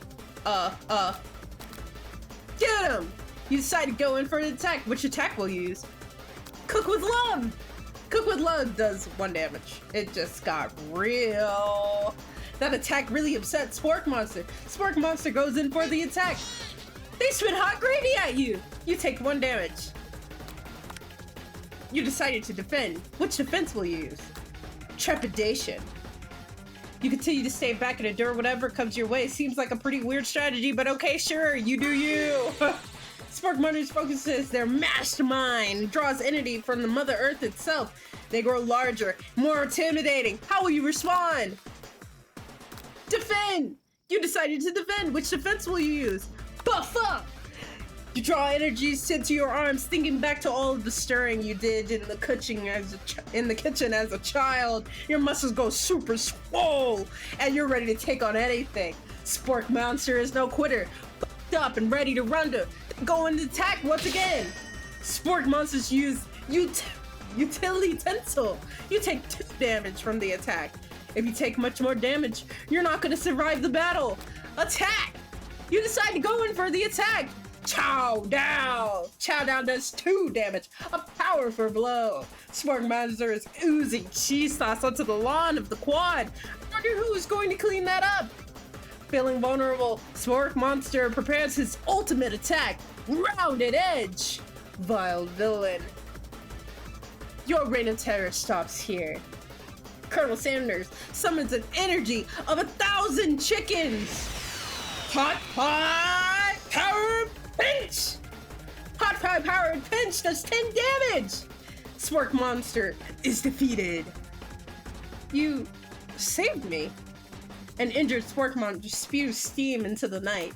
Get him! You decide to go in for an attack. Which attack will you use? Cook with love! Cook with love does 1 damage. It just got real. That attack really upset Spork Monster. Spork Monster goes in for the attack. They spit hot gravy at you. You take 1 damage. You decided to defend. Which defense will you use? Trepidation. You continue to stay back and endure whatever comes your way. Seems like a pretty weird strategy, but okay, sure, you do you. Spork Monsters focuses their mastermind, draws entity from the Mother Earth itself. They grow larger, more intimidating. How will you respond? Defend! You decided to defend. Which defense will you use? Buff up! You draw energies into your arms, thinking back to all of the stirring you did in the kitchen as a child. Your muscles go super swole, and you're ready to take on anything. Spork Monster is no quitter, up and ready to run to go and attack once again. Spork Monsters use utility tinsel. You take 2 damage from the attack. If you take much more damage, you're not going to survive the battle. Attack! You decide to go in for the attack. Chow down! Chow down does 2 damage, a powerful blow. Spork Monster is oozing cheese sauce onto the lawn of the quad. I wonder who's going to clean that up. Feeling vulnerable, Spork Monster prepares his ultimate attack, Rounded Edge. Vile villain. Your reign of terror stops here. Colonel Sanders summons an energy of 1,000 chickens. Hot power pinch! Hot power pinch does 10 damage! Spork Monster is defeated. You saved me. An injured Spork Monster spews steam into the night.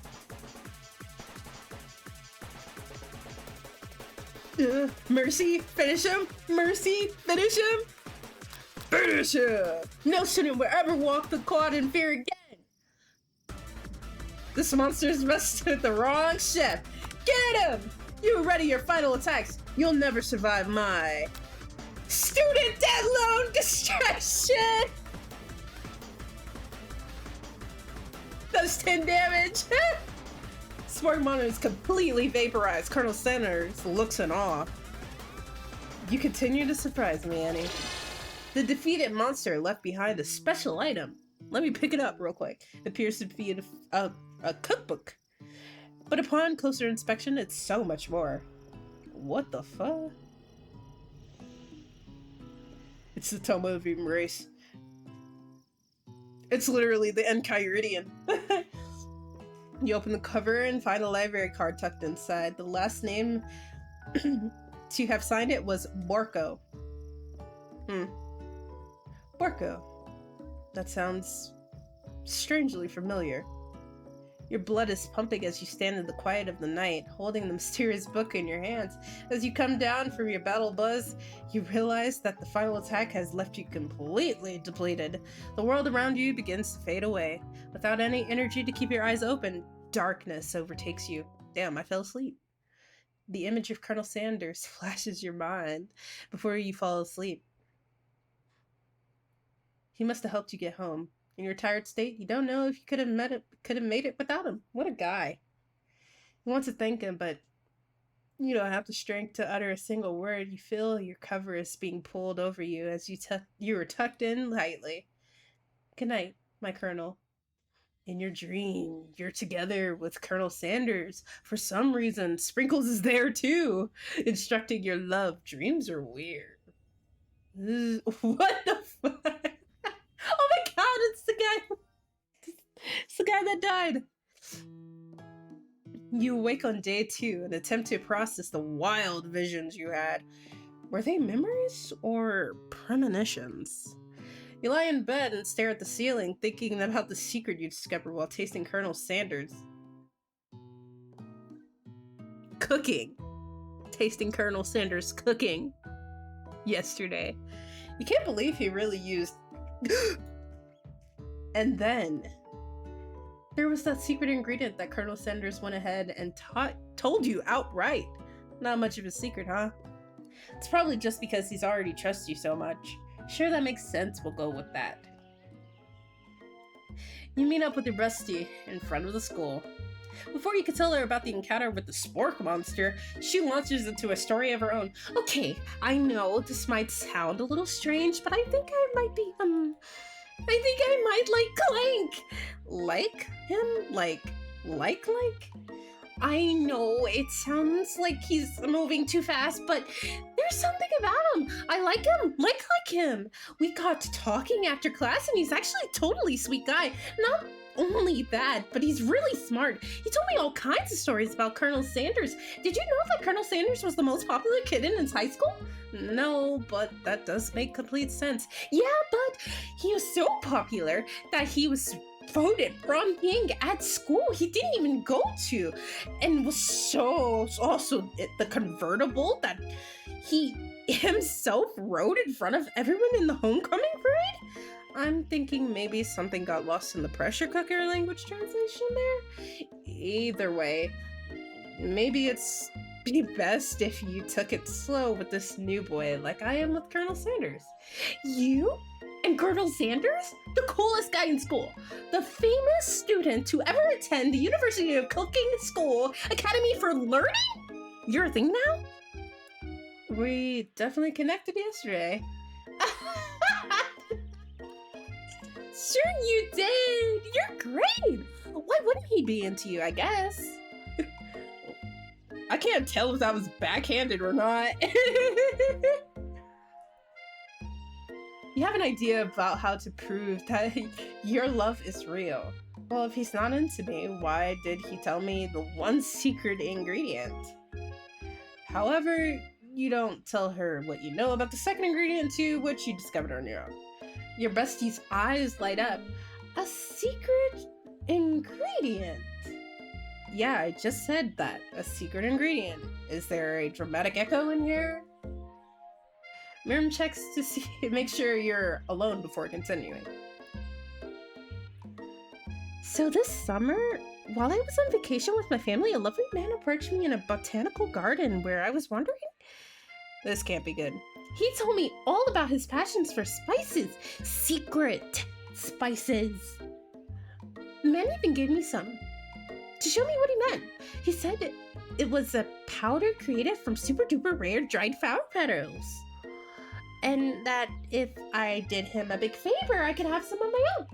Mercy, finish him! Mercy, finish him! Finish him! No student will ever walk the quad in fear again! This monster's messed with the wrong chef! Get him! You ready your final attacks? You'll never survive my student debt loan distraction! Does 10 damage! Spork Monster is completely vaporized. Colonel Sanders looks in awe. You continue to surprise me, Annie. The defeated monster left behind a special item. Let me pick it up real quick. It appears to be a cookbook. But upon closer inspection, it's so much more. What the fuck? It's the Tome of Embrace. It's literally the Enchiridion. You open the cover and find a library card tucked inside. The last name to have signed it was Borko. Borko. That sounds strangely familiar. Your blood is pumping as you stand in the quiet of the night, holding the mysterious book in your hands. As you come down from your battle buzz, you realize that the final attack has left you completely depleted. The world around you begins to fade away. Without any energy to keep your eyes open, darkness overtakes you. Damn, I fell asleep. The image of Colonel Sanders flashes your mind before you fall asleep. He must have helped you get home. In your tired state, you don't know if you could have made it without him. What a guy. You want to thank him, but you don't have the strength to utter a single word. You feel your cover is being pulled over you as you were tucked in lightly. Good night, my Colonel. In your dream, you're together with Colonel Sanders. For some reason, Sprinkles is there too, instructing your love. Dreams are weird. What the fuck? Oh my god, it's the guy! It's the guy that died! You awake on day 2 and attempt to process the wild visions you had. Were they memories or premonitions? You lie in bed and stare at the ceiling, thinking about the secret you discovered while tasting Colonel Sanders' cooking. Tasting Colonel Sanders' cooking yesterday. You can't believe he really used... And then there was that secret ingredient that Colonel Sanders went ahead and told you outright. Not much of a secret, huh? It's probably just because he's already trusts you so much. Sure, that makes sense, we'll go with that. You meet up with your bestie in front of the school. Before you can tell her about the encounter with the Spork Monster, she launches into a story of her own. Okay, I know this might sound a little strange, but I think I might be, I think I might like Clank. Like him? Like? I know it sounds like he's moving too fast, but there's something about him. I like him, like him. We got to talking after class and he's actually a totally sweet guy. Not only that, but he's really smart. He told me all kinds of stories about Colonel Sanders. Did you know that Colonel Sanders was the most popular kid in his high school? No, but that does make complete sense. Yeah, but he was so popular that he was voted prom king at school he didn't even go to, and was so also the convertible that he himself rode in front of everyone in the homecoming parade. I'm thinking maybe something got lost in the pressure cooker language translation there. Either way, maybe it's be best if you took it slow with this new boy like I am with Colonel Sanders. You and Colonel Sanders? The coolest guy in school. The famous student to ever attend the University of Cooking School Academy for Learning? You're a thing now? We definitely connected yesterday. Sure you did! You're great! Why wouldn't he be into you, I guess? I can't tell if that was backhanded or not. You have an idea about how to prove that your love is real. Well, if he's not into me, why did he tell me the one secret ingredient? However, you don't tell her what you know about the second ingredient too, which you discovered on your own. Your bestie's eyes light up. A secret ingredient? Yeah, I just said that. A secret ingredient. Is there a dramatic echo in here? Miriam checks to make sure you're alone before continuing. So this summer, while I was on vacation with my family, a lovely man approached me in a botanical garden where I was wandering. This can't be good. He told me all about his passions for spices. Secret spices. The man even gave me some to show me what he meant. He said it was a powder created from super duper rare dried flower petals. And that if I did him a big favor, I could have some of my own.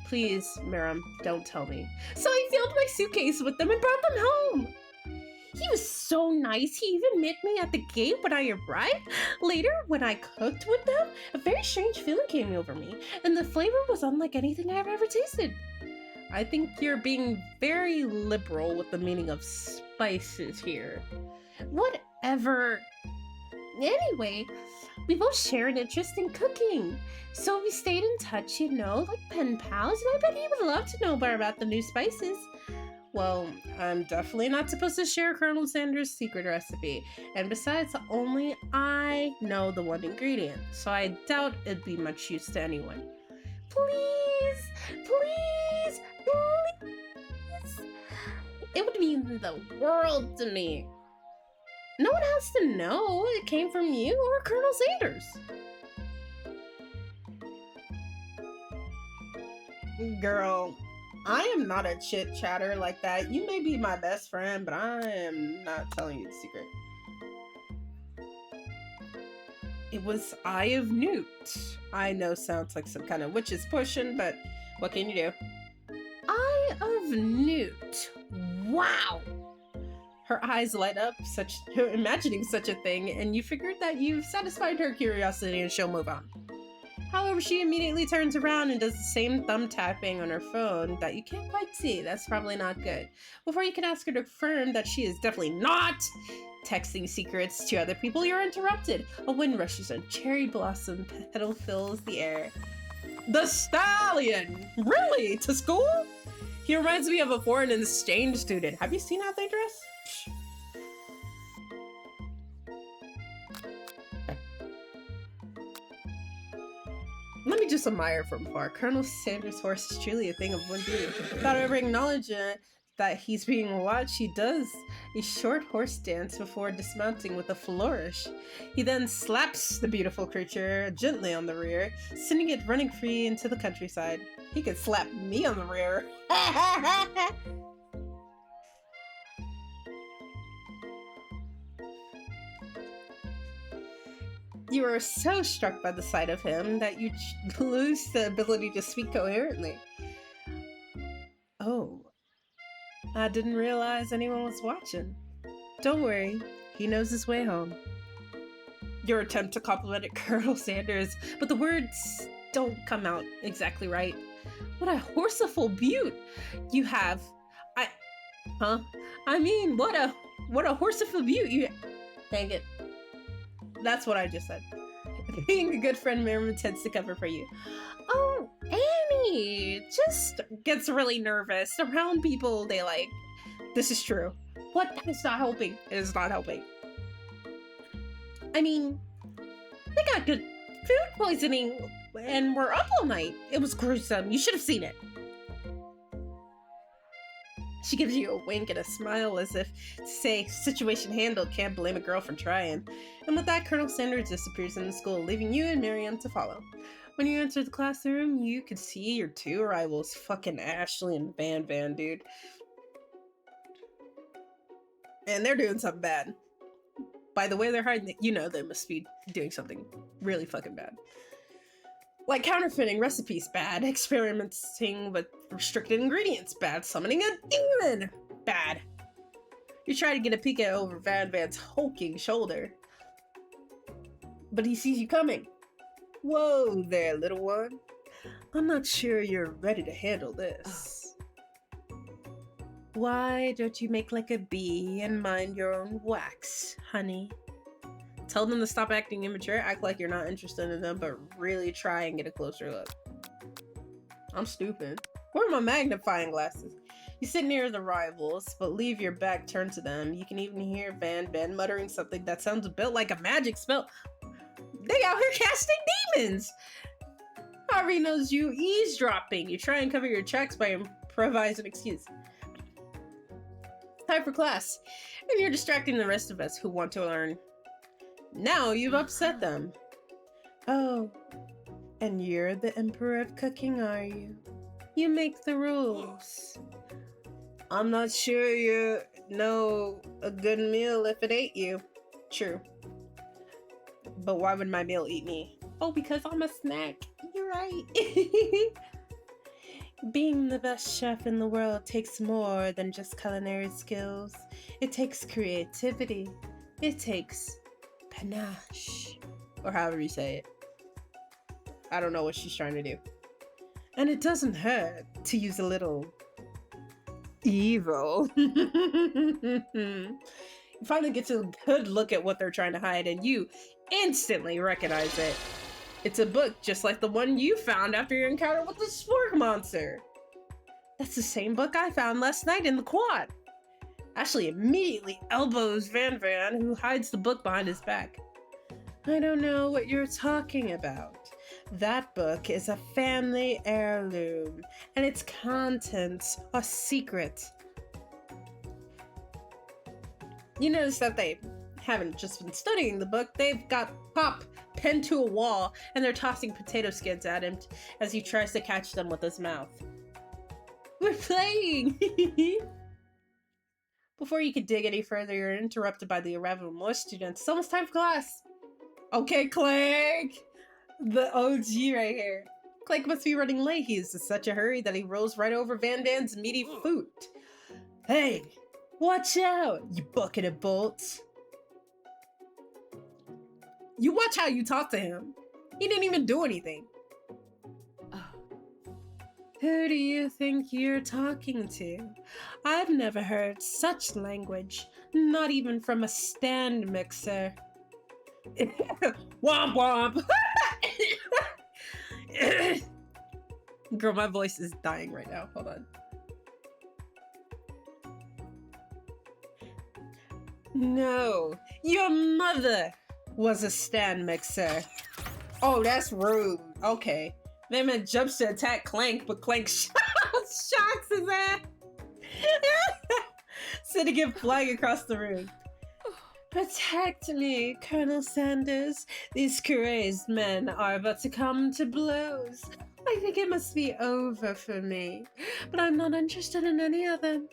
Please, Miriam, don't tell me. So I filled my suitcase with them and brought them home. He was so nice, he even met me at the gate when I arrived. Later, when I cooked with them, a very strange feeling came over me, and the flavor was unlike anything I've ever tasted. I think you're being very liberal with the meaning of spices here. Whatever. Anyway, we both share an interest in cooking, so we stayed in touch, you know, like pen pals, and I bet he would love to know more about the new spices. Well, I'm definitely not supposed to share Colonel Sanders' secret recipe, and besides, only I know the one ingredient, so I doubt it'd be much use to anyone. Please, please, please. It would mean the world to me. No one has to know it came from you or Colonel Sanders. Girl, I am not a chit chatter like that. You may be my best friend, but I am not telling you the secret. It was Eye of Newt. I know sounds like some kind of witch's potion, but what can you do? Eye of Newt. Wow. Her eyes light up, imagining such a thing, and you figured that you've satisfied her curiosity and she'll move on. However, she immediately turns around and does the same thumb tapping on her phone that you can't quite see. That's probably not good. Before you can ask her to confirm that she is definitely not texting secrets to other people, you're interrupted. A wind rushes and cherry blossom petal fills the air. The stallion! Really? To school? He reminds me of a foreign exchange student. Have you seen how they dress? Let me just admire from afar. Colonel Sanders' horse is truly a thing of one beauty. Without ever acknowledging that he's being watched, he does a short horse dance before dismounting with a flourish. He then slaps the beautiful creature gently on the rear, sending it running free into the countryside. He could slap me on the rear. You are so struck by the sight of him that you lose the ability to speak coherently. Oh, I didn't realize anyone was watching. Don't worry, he knows his way home. Your attempt to compliment Colonel Sanders, but the words don't come out exactly right. What a horseful beaut you have. I mean, what a horseful beaut you. Dang it. That's what I just said. Being a good friend, Miriam intends to cover for you. Oh, Annie, just gets really nervous around people they like. This is true. What? That is not helping. It is not helping. I mean, they got good food poisoning and were up all night. It was gruesome. You should have seen it. She gives you a wink and a smile as if to say, situation handled, can't blame a girl for trying. And with that, Colonel Sanders disappears in the school, leaving you and Miriam to follow. When you enter the classroom, you could see your two rivals, fucking Ashley and Van, dude. And they're doing something bad. By the way they're hiding, you know they must be doing something really fucking bad. Like counterfeiting recipes, bad. Experimenting with restricted ingredients, bad. Summoning a demon, bad. You try to get a peek at over Van's hulking shoulder, but he sees you coming. Whoa there, little one. I'm not sure you're ready to handle this. Why don't you make like a bee and mind your own wax, honey? Tell them to stop acting immature, act like you're not interested in them, but really try and get a closer look. I'm stupid. Where are my magnifying glasses? You sit near the rivals, but leave your back turned to them. You can even hear Van muttering something that sounds a bit like a magic spell. They out here casting demons! Harvey knows you eavesdropping. You try and cover your tracks by improvising an excuse. Time for class, and you're distracting the rest of us who want to learn. Now you've upset them. Oh, and you're the emperor of cooking, are you? You make the rules. I'm not sure you know a good meal if it ate you. True. But why would my meal eat me? Oh, because I'm a snack. You're right. Being the best chef in the world takes more than just culinary skills. It takes creativity. It takes panache, or however you say it. I don't know what she's trying to do. And it doesn't hurt to use a little evil. You finally get a good look at what they're trying to hide, and you instantly recognize it. It's a book just like the one you found after your encounter with the spork monster. That's the same book I found last night in the quad. Ashley immediately elbows Van, who hides the book behind his back. I don't know what you're talking about. That book is a family heirloom, and its contents are secret. You notice that they haven't just been studying the book, they've got Pop pinned to a wall, and they're tossing potato skins at him as he tries to catch them with his mouth. We're playing! Before you could dig any further, you're interrupted by the arrival of more students. It's almost time for class. Okay, Clank! The OG right here. Clank must be running late. He's in such a hurry that he rolls right over Van's meaty foot. Hey, watch out, you bucket of bolts. You watch how you talk to him. He didn't even do anything. Who do you think you're talking to? I've never heard such language, not even from a stand mixer. Womp womp! Girl, my voice is dying right now. Hold on. No, your mother was a stand mixer. Oh, that's rude. Okay. Van jumps to attack Clank, but Clank shocks his ass. Sending him flying across the room. Protect me, Colonel Sanders. These crazed men are about to come to blows. I think it must be over for me, but I'm not interested in any of them.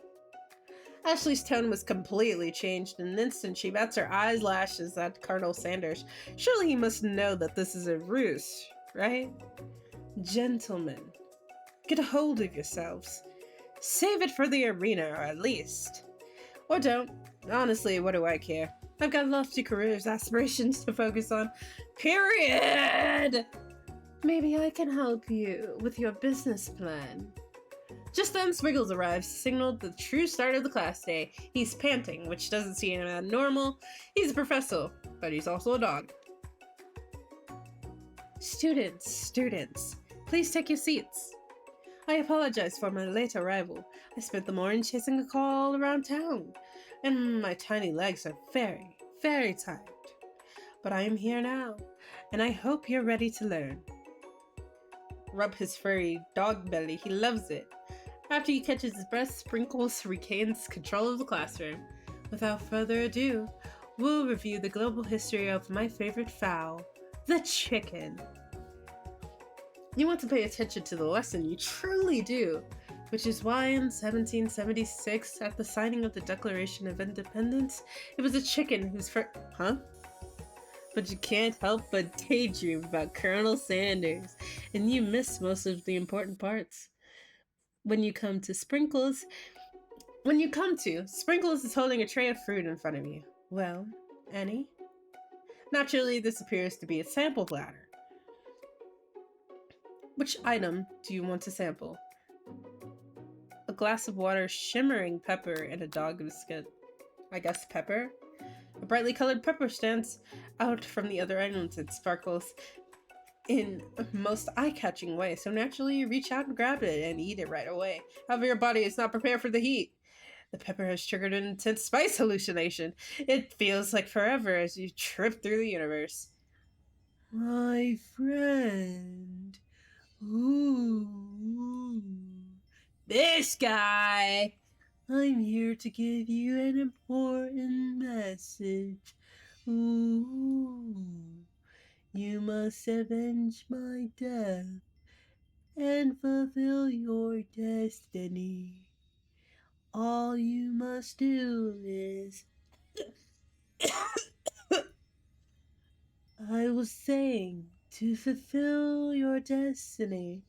Ashley's tone was completely changed. In an instant, she bats her eyelashes at Colonel Sanders. Surely he must know that this is a ruse, right? Gentlemen, get a hold of yourselves. Save it for the arena, or at least. Or don't. Honestly, what do I care? I've got lofty careers, aspirations to focus on. Period! Maybe I can help you with your business plan. Just then, Swiggles arrives, signaled the true start of the class day. He's panting, which doesn't seem abnormal. He's a professor, but he's also a dog. Students, please take your seats. I apologize for my late arrival. I spent the morning chasing a call around town, and my tiny legs are very, very tired. But I am here now, and I hope you're ready to learn. Rub his furry dog belly, he loves it. After he catches his breath, Sprinkles regains control of the classroom. Without further ado, we'll review the global history of my favorite fowl, the chicken. You want to pay attention to the lesson, you truly do. Which is why in 1776, at the signing of the Declaration of Independence, it was a chicken whose Huh? But you can't help but daydream about Colonel Sanders, and you miss most of the important parts. When you come to, Sprinkles is holding a tray of fruit in front of you. Well, Annie? Naturally, this appears to be a sample platter. Which item do you want to sample? A glass of water, shimmering pepper, and a dog biscuit. I guess pepper? A brightly colored pepper stands out from the other items. It sparkles in a most eye-catching way, so naturally you reach out and grab it and eat it right away. However, your body is not prepared for the heat. The pepper has triggered an intense spice hallucination. It feels like forever as you trip through the universe. My friend. Ooh. This guy. I'm here to give you an important message. Ooh. You must avenge my death and fulfill your destiny. All you must do is... I was saying, to fulfill your destiny,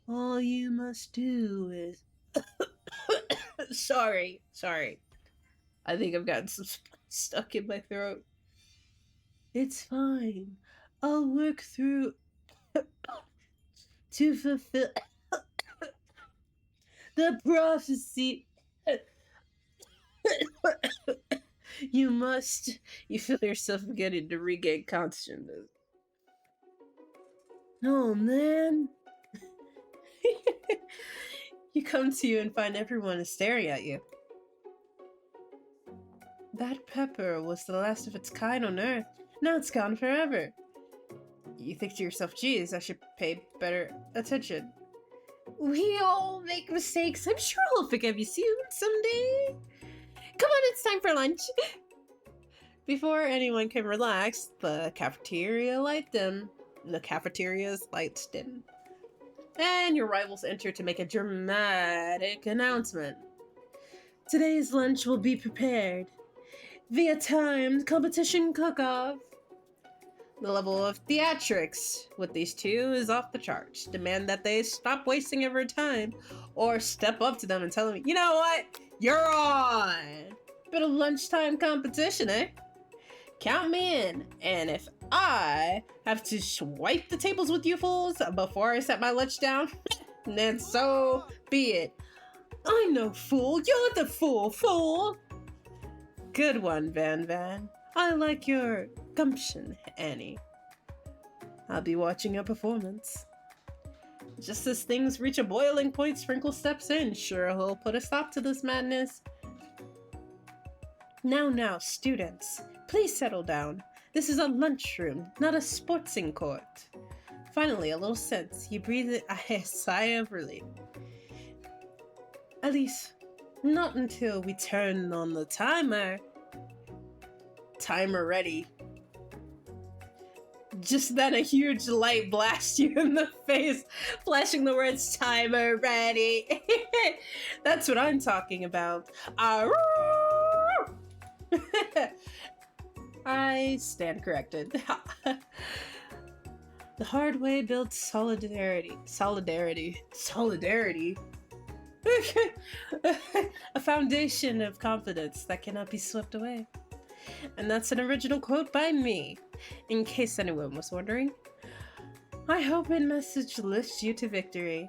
all you must do is... Sorry. I think I've gotten some stuck in my throat. It's fine. I'll work through to fulfill the prophecy. You feel yourself beginning to regain consciousness. Oh, man. You come to and find everyone is staring at you. That pepper was the last of its kind on Earth. Now it's gone forever. You think to yourself, geez, I should pay better attention. We all make mistakes. I'm sure I'll forgive you soon, someday. Come on, it's time for lunch. Before anyone can relax, the cafeteria's lights dim. And your rivals enter to make a dramatic announcement. Today's lunch will be prepared via timed competition cook-off. The level of theatrics with these two is off the charts. Demand that they stop wasting every time or step up to them and tell them, you know what? You're on! Bit of lunchtime competition, eh? Count me in, and if I have to swipe the tables with you fools before I set my lunch down, then so be it. I'm no fool, you're the fool! Good one, Van. I like your gumption, Annie. I'll be watching your performance. Just as things reach a boiling point, Sprinkle steps in. Sure, he'll put a stop to this madness. Now, students, please settle down. This is a lunchroom, not a sportsing court. Finally, a little sense. You breathe a sigh of relief. At least, not until we turn on the timer. Timer ready. Just then a huge light blasts you in the face, flashing the words timer ready. That's what I'm talking about. I stand corrected. The hard way builds solidarity. A foundation of confidence that cannot be swept away. And that's an original quote by me, in case anyone was wondering. I hope my message lifts you to victory.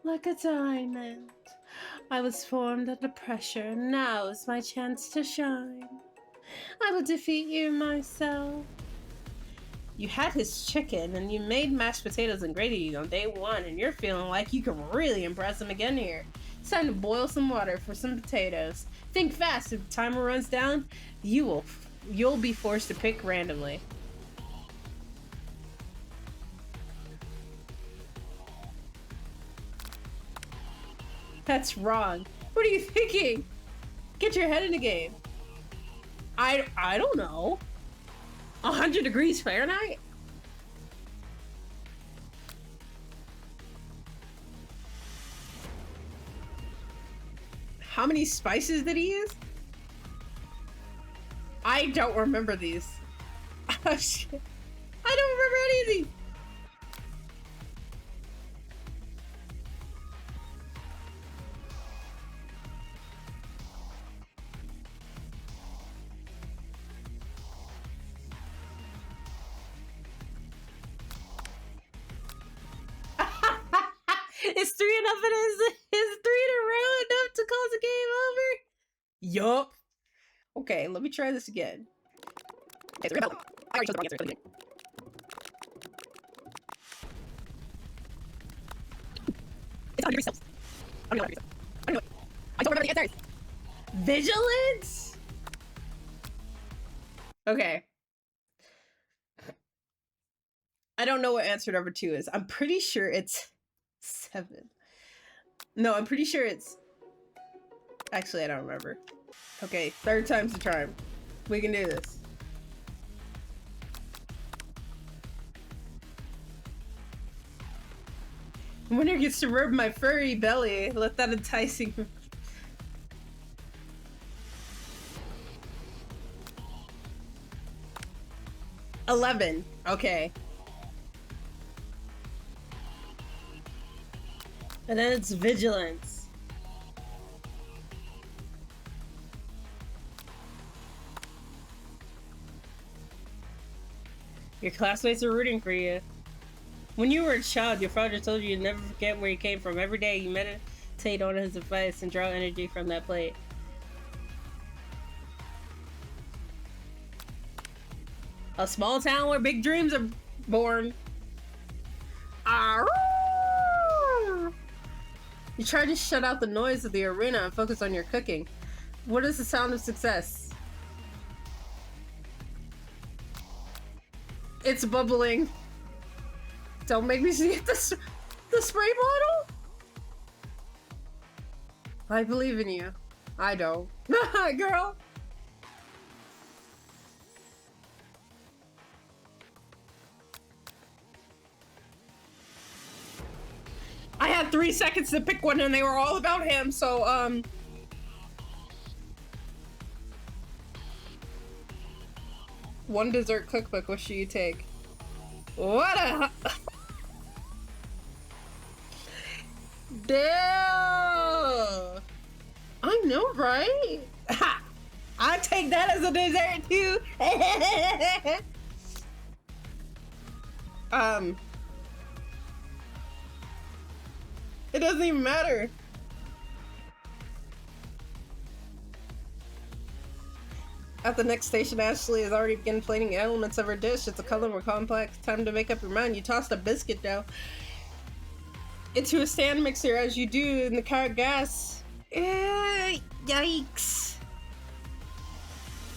Like a diamond, I was formed under pressure. Now is my chance to shine. I will defeat you myself. You had his chicken and you made mashed potatoes and gravy on day one, and you're feeling like you can really impress him again here. It's time to boil some water for some potatoes. Think fast. If the timer runs down, you'll be forced to pick randomly. That's wrong. What are you thinking? Get your head in the game. I don't know. 100 degrees Fahrenheit? How many spices did he use? I don't remember these. Oh, shit. I don't remember any of these. Is 3 enough? Is 3 in a row enough to cause a game over? Yup. Okay, let me try this again. Okay, so I already chose the wrong answer. It's 100 degrees Celsius. I don't know. I don't remember the answers. Vigilance? Okay. I don't know what answer number 2 is. I'm pretty sure it's 7. No, I'm pretty sure it's... Actually, I don't remember. Okay, 3rd time's the charm. We can do this. Winner gets to rub my furry belly. Let that enticing... 11. Okay. And then it's vigilance. Your classmates are rooting for you. When you were a child, your father told you to never forget where you came from. Every day you meditate on his advice and draw energy from that plate. A small town where big dreams are born. You try to shut out the noise of the arena and focus on your cooking. What is the sound of success? It's bubbling. Don't make me see the spray bottle. I believe in you. I don't. Girl. I had 3 seconds to pick one and they were all about him, so, one dessert cookbook, what should you take? What a... Damn! I know, right? I take that as a dessert, too! It doesn't even matter. At the next station, Ashley has already begun plating elements of her dish. It's a color more complex. Time to make up your mind. You toss the biscuit dough into a stand mixer as you do in the carrot gas. Yikes.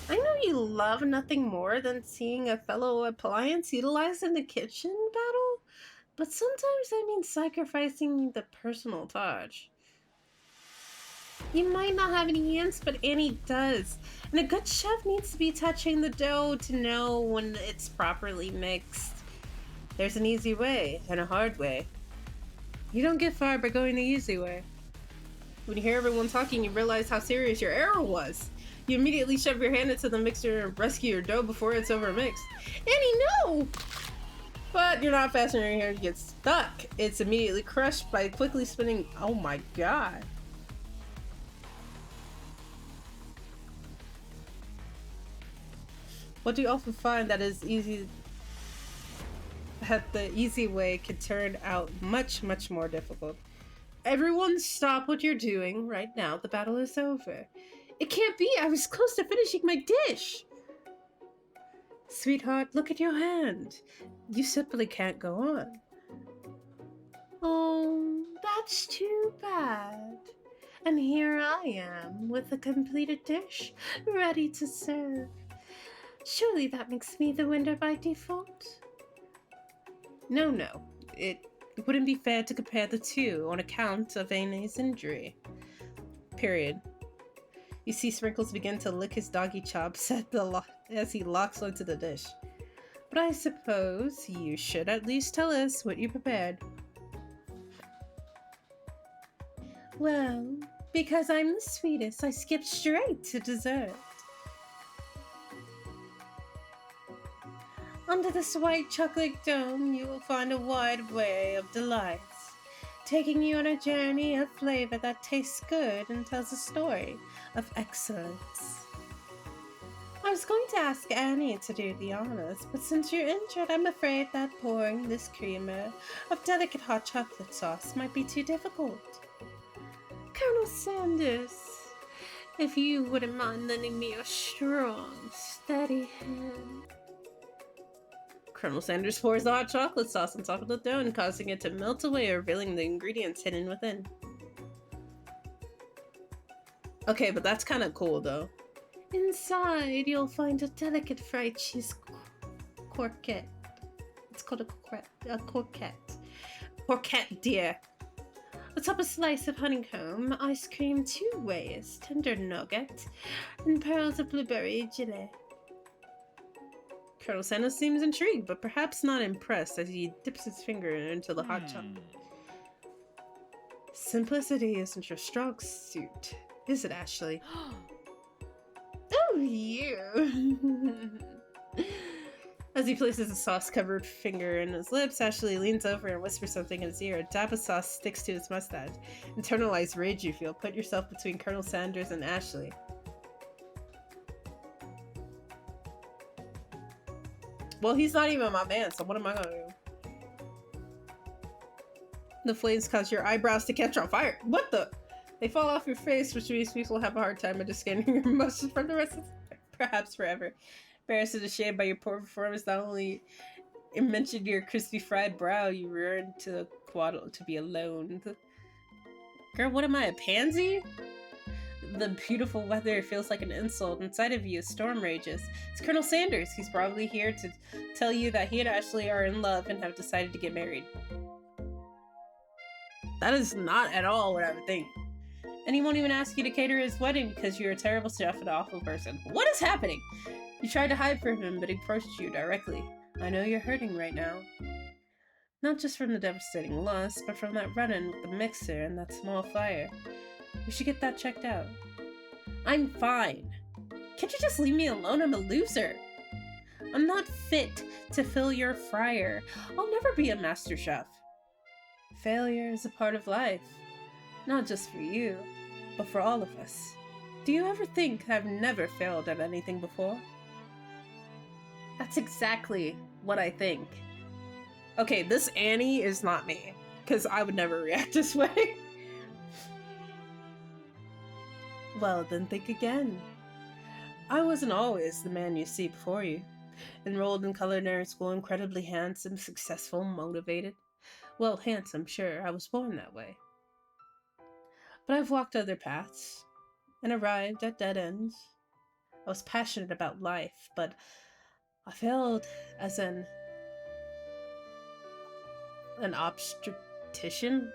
I know you love nothing more than seeing a fellow appliance utilized in the kitchen battle, but sometimes that means sacrificing the personal touch. You might not have any hints, but Annie does. And a good chef needs to be touching the dough to know when it's properly mixed. There's an easy way and a hard way. You don't get far by going the easy way. When you hear everyone talking, you realize how serious your error was. You immediately shove your hand into the mixer and rescue your dough before it's overmixed. Annie, no! But you're not fast enough, your hand gets stuck. It's immediately crushed by quickly spinning. Oh my god. What do you often find that is easy? That the easy way could turn out much, much more difficult. Everyone stop what you're doing right now. The battle is over. It can't be. I was close to finishing my dish. Sweetheart, look at your hand. You simply can't go on. Oh, that's too bad. And here I am with a completed dish, ready to serve. Surely that makes me the winner by default? No. It wouldn't be fair to compare the two on account of Annie's injury. Period. You see Sprinkles begin to lick his doggy chops as he locks onto the dish. But I suppose you should at least tell us what you prepared. Well, because I'm the sweetest, I skipped straight to dessert. Under this white chocolate dome, you will find a wide array of delights, taking you on a journey of flavor that tastes good and tells a story of excellence. I was going to ask Annie to do the honors, but since you're injured, I'm afraid that pouring this creamer of delicate hot chocolate sauce might be too difficult. Colonel Sanders, if you wouldn't mind lending me your strong, steady hand. Colonel Sanders pours the hot chocolate sauce on top of the dough, causing it to melt away, revealing the ingredients hidden within. Okay, but that's kind of cool, though. Inside, you'll find a delicate fried cheese croquette. It's called a croquette. Croquette, dear. Atop a slice of honeycomb, ice cream 2 ways, tender nougat, and pearls of blueberry gelée. Colonel Sanders seems intrigued, but perhaps not impressed as he dips his finger into the hot chocolate. Simplicity isn't your strong suit, is it, Ashley? Oh, you! As he places a sauce-covered finger in his lips, Ashley leans over and whispers something in his ear. A dab of sauce sticks to his mustache. Internalized rage you feel. Put yourself between Colonel Sanders and Ashley. Well, he's not even my man, so what am I gonna do? The flames cause your eyebrows to catch on fire. What the? They fall off your face, which means people have a hard time understanding your emotions for the rest of perhaps forever. Embarrassed and ashamed by your poor performance, not only mentioned your crispy fried brow, you reared to Quaddle to be alone. Girl, what am I, a pansy? The beautiful weather feels like an insult. Inside of you, a storm rages. It's Colonel Sanders. He's probably here to tell you that he and Ashley are in love and have decided to get married. That is not at all what I would think. And he won't even ask you to cater his wedding because you're a terrible chef and an awful person. What is happening? You tried to hide from him, but he approached you directly. I know you're hurting right now. Not just from the devastating loss, but from that run-in with the mixer and that small fire. You should get that checked out. I'm fine. Can't you just leave me alone? I'm a loser. I'm not fit to fill your fryer. I'll never be a master chef. Failure is a part of life. Not just for you, but for all of us. Do you ever think I've never failed at anything before? That's exactly what I think. Okay, this Annie is not me, because I would never react this way. Well, then think again. I wasn't always the man you see before you. Enrolled in culinary school, incredibly handsome, successful, motivated. Well, handsome, sure, I was born that way. But I've walked other paths, and arrived at dead ends. I was passionate about life, but I failed as an obstetrician,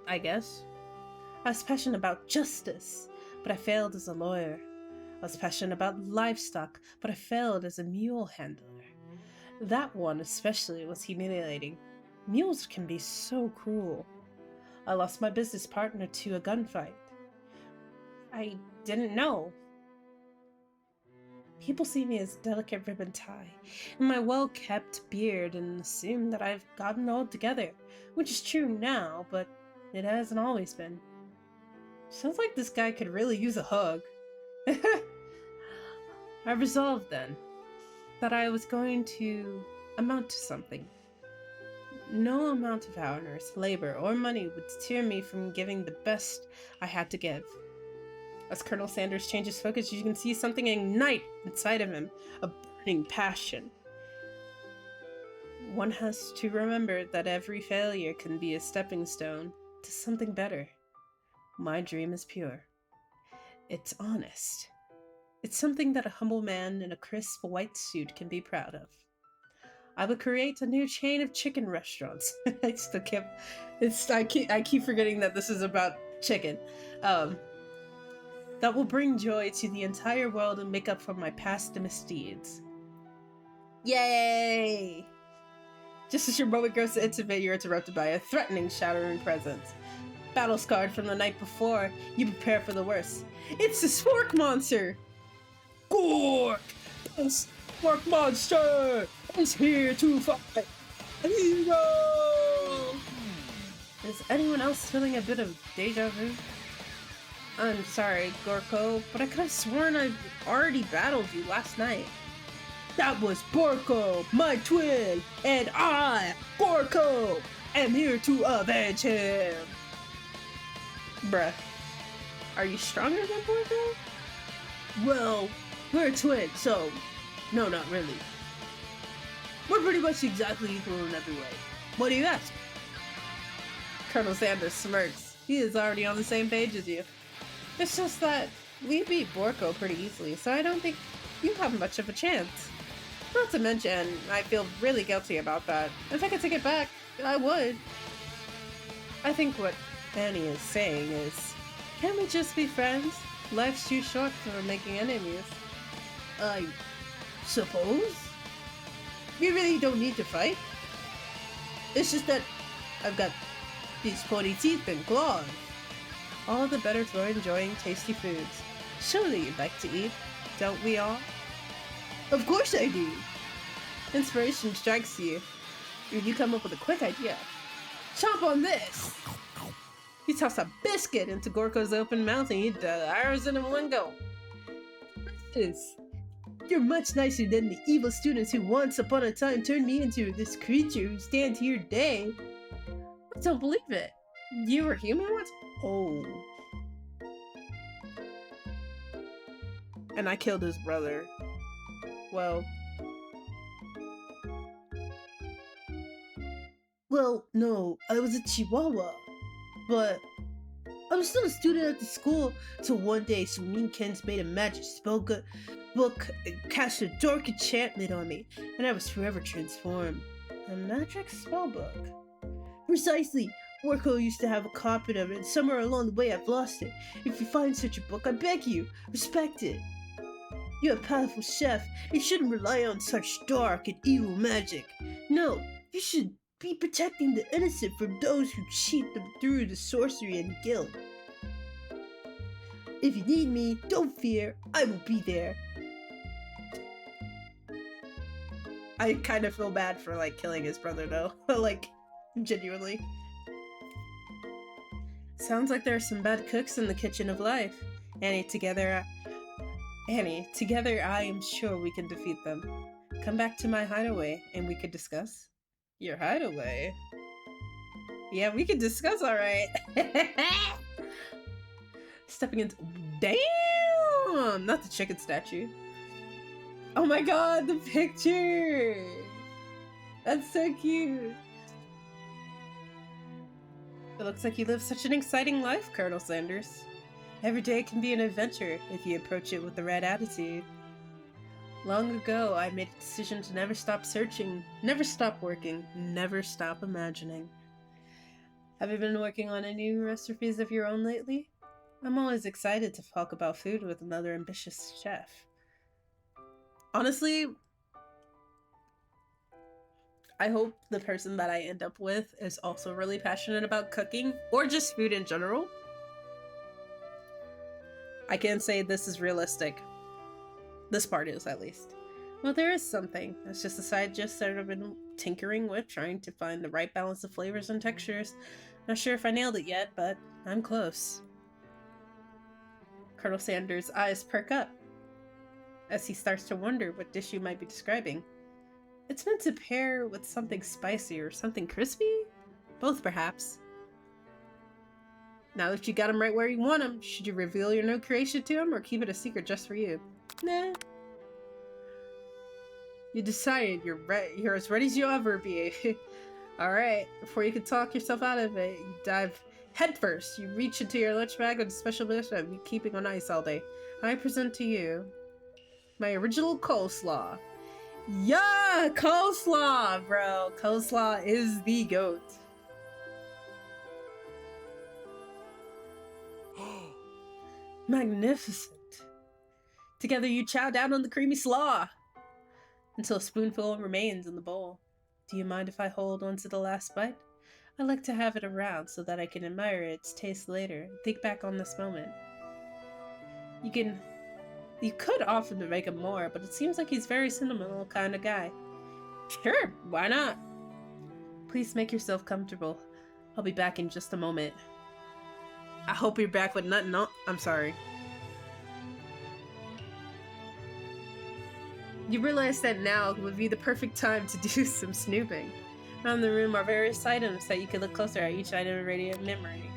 I guess. I was passionate about justice, but I failed as a lawyer. I was passionate about livestock, but I failed as a mule handler. That one especially was humiliating. Mules can be so cruel. I lost my business partner to a gunfight. I didn't know. People see me as a delicate ribbon tie and my well-kept beard and assume that I've gotten all together, which is true now, but it hasn't always been. Sounds like this guy could really use a hug. I resolved then that I was going to amount to something. No amount of hours, labor, or money would deter me from giving the best I had to give. As Colonel Sanders changes focus, you can see something ignite inside of him, a burning passion. One has to remember that every failure can be a stepping stone to something better. My dream is pure. It's honest. It's something that a humble man in a crisp white suit can be proud of. I will create a new chain of chicken restaurants. I still keep, I keep forgetting that this is about chicken. That will bring joy to the entire world and make up for my past misdeeds. Yay! Just as your moment grows intimate, you're interrupted by a threatening, shattering presence. Battle scarred from the night before, you prepare for the worst. It's the Spork Monster! Gork! The Spork Monster is here to fight! Hero! Is anyone else feeling a bit of deja vu? I'm sorry, Gorko, but I could have sworn I already battled you last night. That was Borko, my twin, and I, Gorko, am here to avenge him. Bruh, are you stronger than Borko? Well, we're twins, so no, not really. We're pretty much exactly equal in every way. What do you ask? Colonel Sanders smirks. He is already on the same page as you. It's just that we beat Borko pretty easily, so I don't think you have much of a chance. Not to mention, I feel really guilty about that. If I could take it back, I would. I think what Annie is saying is, can't we just be friends? Life's too short for making enemies. I suppose? We really don't need to fight. It's just that I've got these pointy teeth and claws. All the better for enjoying tasty foods. Surely you'd like to eat, don't we all? Of course I do! Inspiration strikes you. You come up with a quick idea. Chomp on this! You toss a biscuit into Gorko's open mouth and he devours it in one go. You're much nicer than the evil students who once upon a time turned me into this creature who stands here today. I don't believe it. You were human once? Oh. And I killed his brother. Well, no, I was a Chihuahua. But I was still a student at the school till one day Serene Kens made a magic spell book and cast a dark enchantment on me, and I was forever transformed. A magic spell book? Precisely! Warco used to have a copy of it, and somewhere along the way I've lost it. If you find such a book, I beg you, respect it. You're a powerful chef. You shouldn't rely on such dark and evil magic. No, you should be protecting the innocent from those who cheat them through the sorcery and guilt. If you need me, don't fear, I will be there. I kind of feel bad for, like, killing his brother, though. Like, genuinely. Sounds like there are some bad cooks in the kitchen of life. Annie, together I am sure we can defeat them. Come back to my hideaway, and we could discuss. Your hideaway? Yeah, we could discuss, alright. Stepping into... Damn! Not the chicken statue. Oh my god, the picture! That's so cute. It looks like you live such an exciting life, Colonel Sanders. Every day can be an adventure if you approach it with the right attitude. Long ago, I made a decision to never stop searching, never stop working, never stop imagining. Have you been working on any new recipes of your own lately? I'm always excited to talk about food with another ambitious chef. Honestly, I hope the person that I end up with is also really passionate about cooking, or just food in general. I can't say this is realistic. This part is, at least. Well, there is something. It's just a side gist that I've been tinkering with, trying to find the right balance of flavors and textures. Not sure if I nailed it yet, but I'm close. Colonel Sanders' eyes perk up as he starts to wonder what dish you might be describing. It's meant to pair with something spicy or something crispy? Both, perhaps. Now that you got him right where you want him, should you reveal your new creation to him or keep it a secret just for you? Nah. You decided you're as ready as you'll ever be. Alright, before you can talk yourself out of it, you dive headfirst. You reach into your lunch bag with a special edition of you keeping on ice all day. I present to you my original coleslaw. Yeah, coleslaw, bro. Coleslaw is the GOAT. Magnificent. Together you chow down on the creamy slaw until a spoonful remains in the bowl. Do you mind if I hold on to the last bite? I like to have it around so that I can admire its taste later. Think back on this moment. You could offer to make him more, but it seems like he's a very sentimental kind of guy. Sure, why not? Please make yourself comfortable. I'll be back in just a moment. I hope you're back with nothing on. I'm sorry. You realize that now would be the perfect time to do some snooping. Around the room are various items that you can look closer at, each item in radiant memory.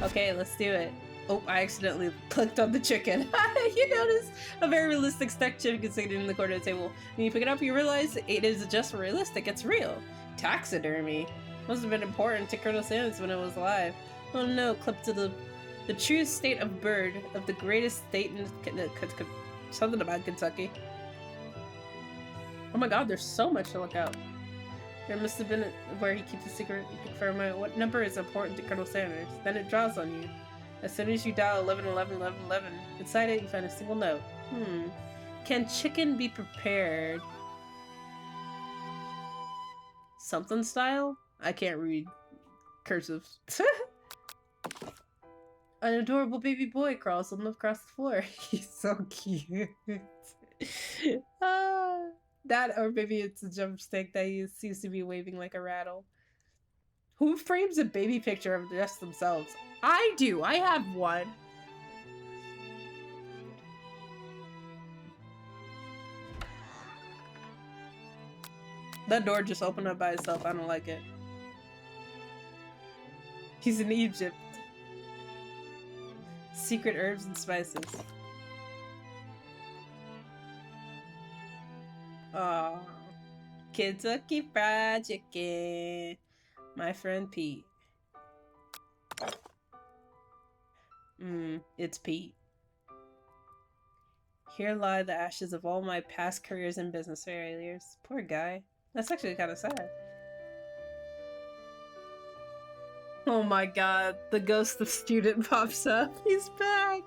Okay, let's do it. Oh, I accidentally clicked on the chicken. You notice a very realistic stuffed chicken sitting in the corner of the table. When you pick it up, you realize it is just realistic, it's real. Taxidermy. Must have been important to Colonel Sanders when it was alive. Oh no, clip to the true state of bird of the greatest state in something about Kentucky. Oh my god, there's so much to look out. There must have been where he keeps a secret. You can confirm what number is important to Colonel Sanders. Then it draws on you. As soon as you dial 111111, inside it you find a single note. Can chicken be prepared? Something style? I can't read cursive. An adorable baby boy crawls across the floor. He's so cute. That, or maybe it's a jump stick that he seems to be waving like a rattle. Who frames a baby picture of just themselves? I do! I have one! That door just opened up by itself. I don't like it. He's in Egypt. Secret herbs and spices. Oh, Kentucky Fried Chicken. My friend Pete. It's Pete. Here lie the ashes of all my past careers and business failures. Poor guy. That's actually kind of sad. Oh my god, the ghost of student pops up. He's back!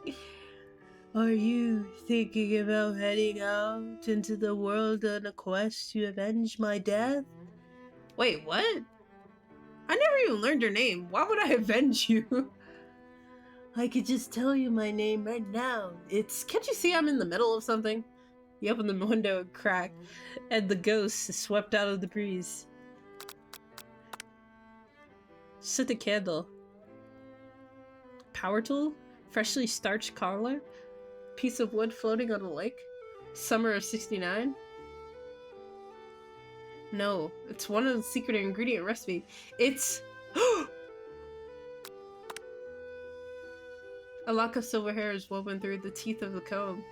Are you thinking about heading out into the world on a quest to avenge my death? Wait, what? I never even learned your name. Why would I avenge you? I could just tell you my name right now. Can't you see I'm in the middle of something? You open the window and crack, and the ghost is swept out of the breeze. Set the candle. Power tool? Freshly starched collar? Piece of wood floating on a lake? Summer of '69? No, it's one of the secret ingredient recipe. It's a lock of silver hair is woven through the teeth of the comb.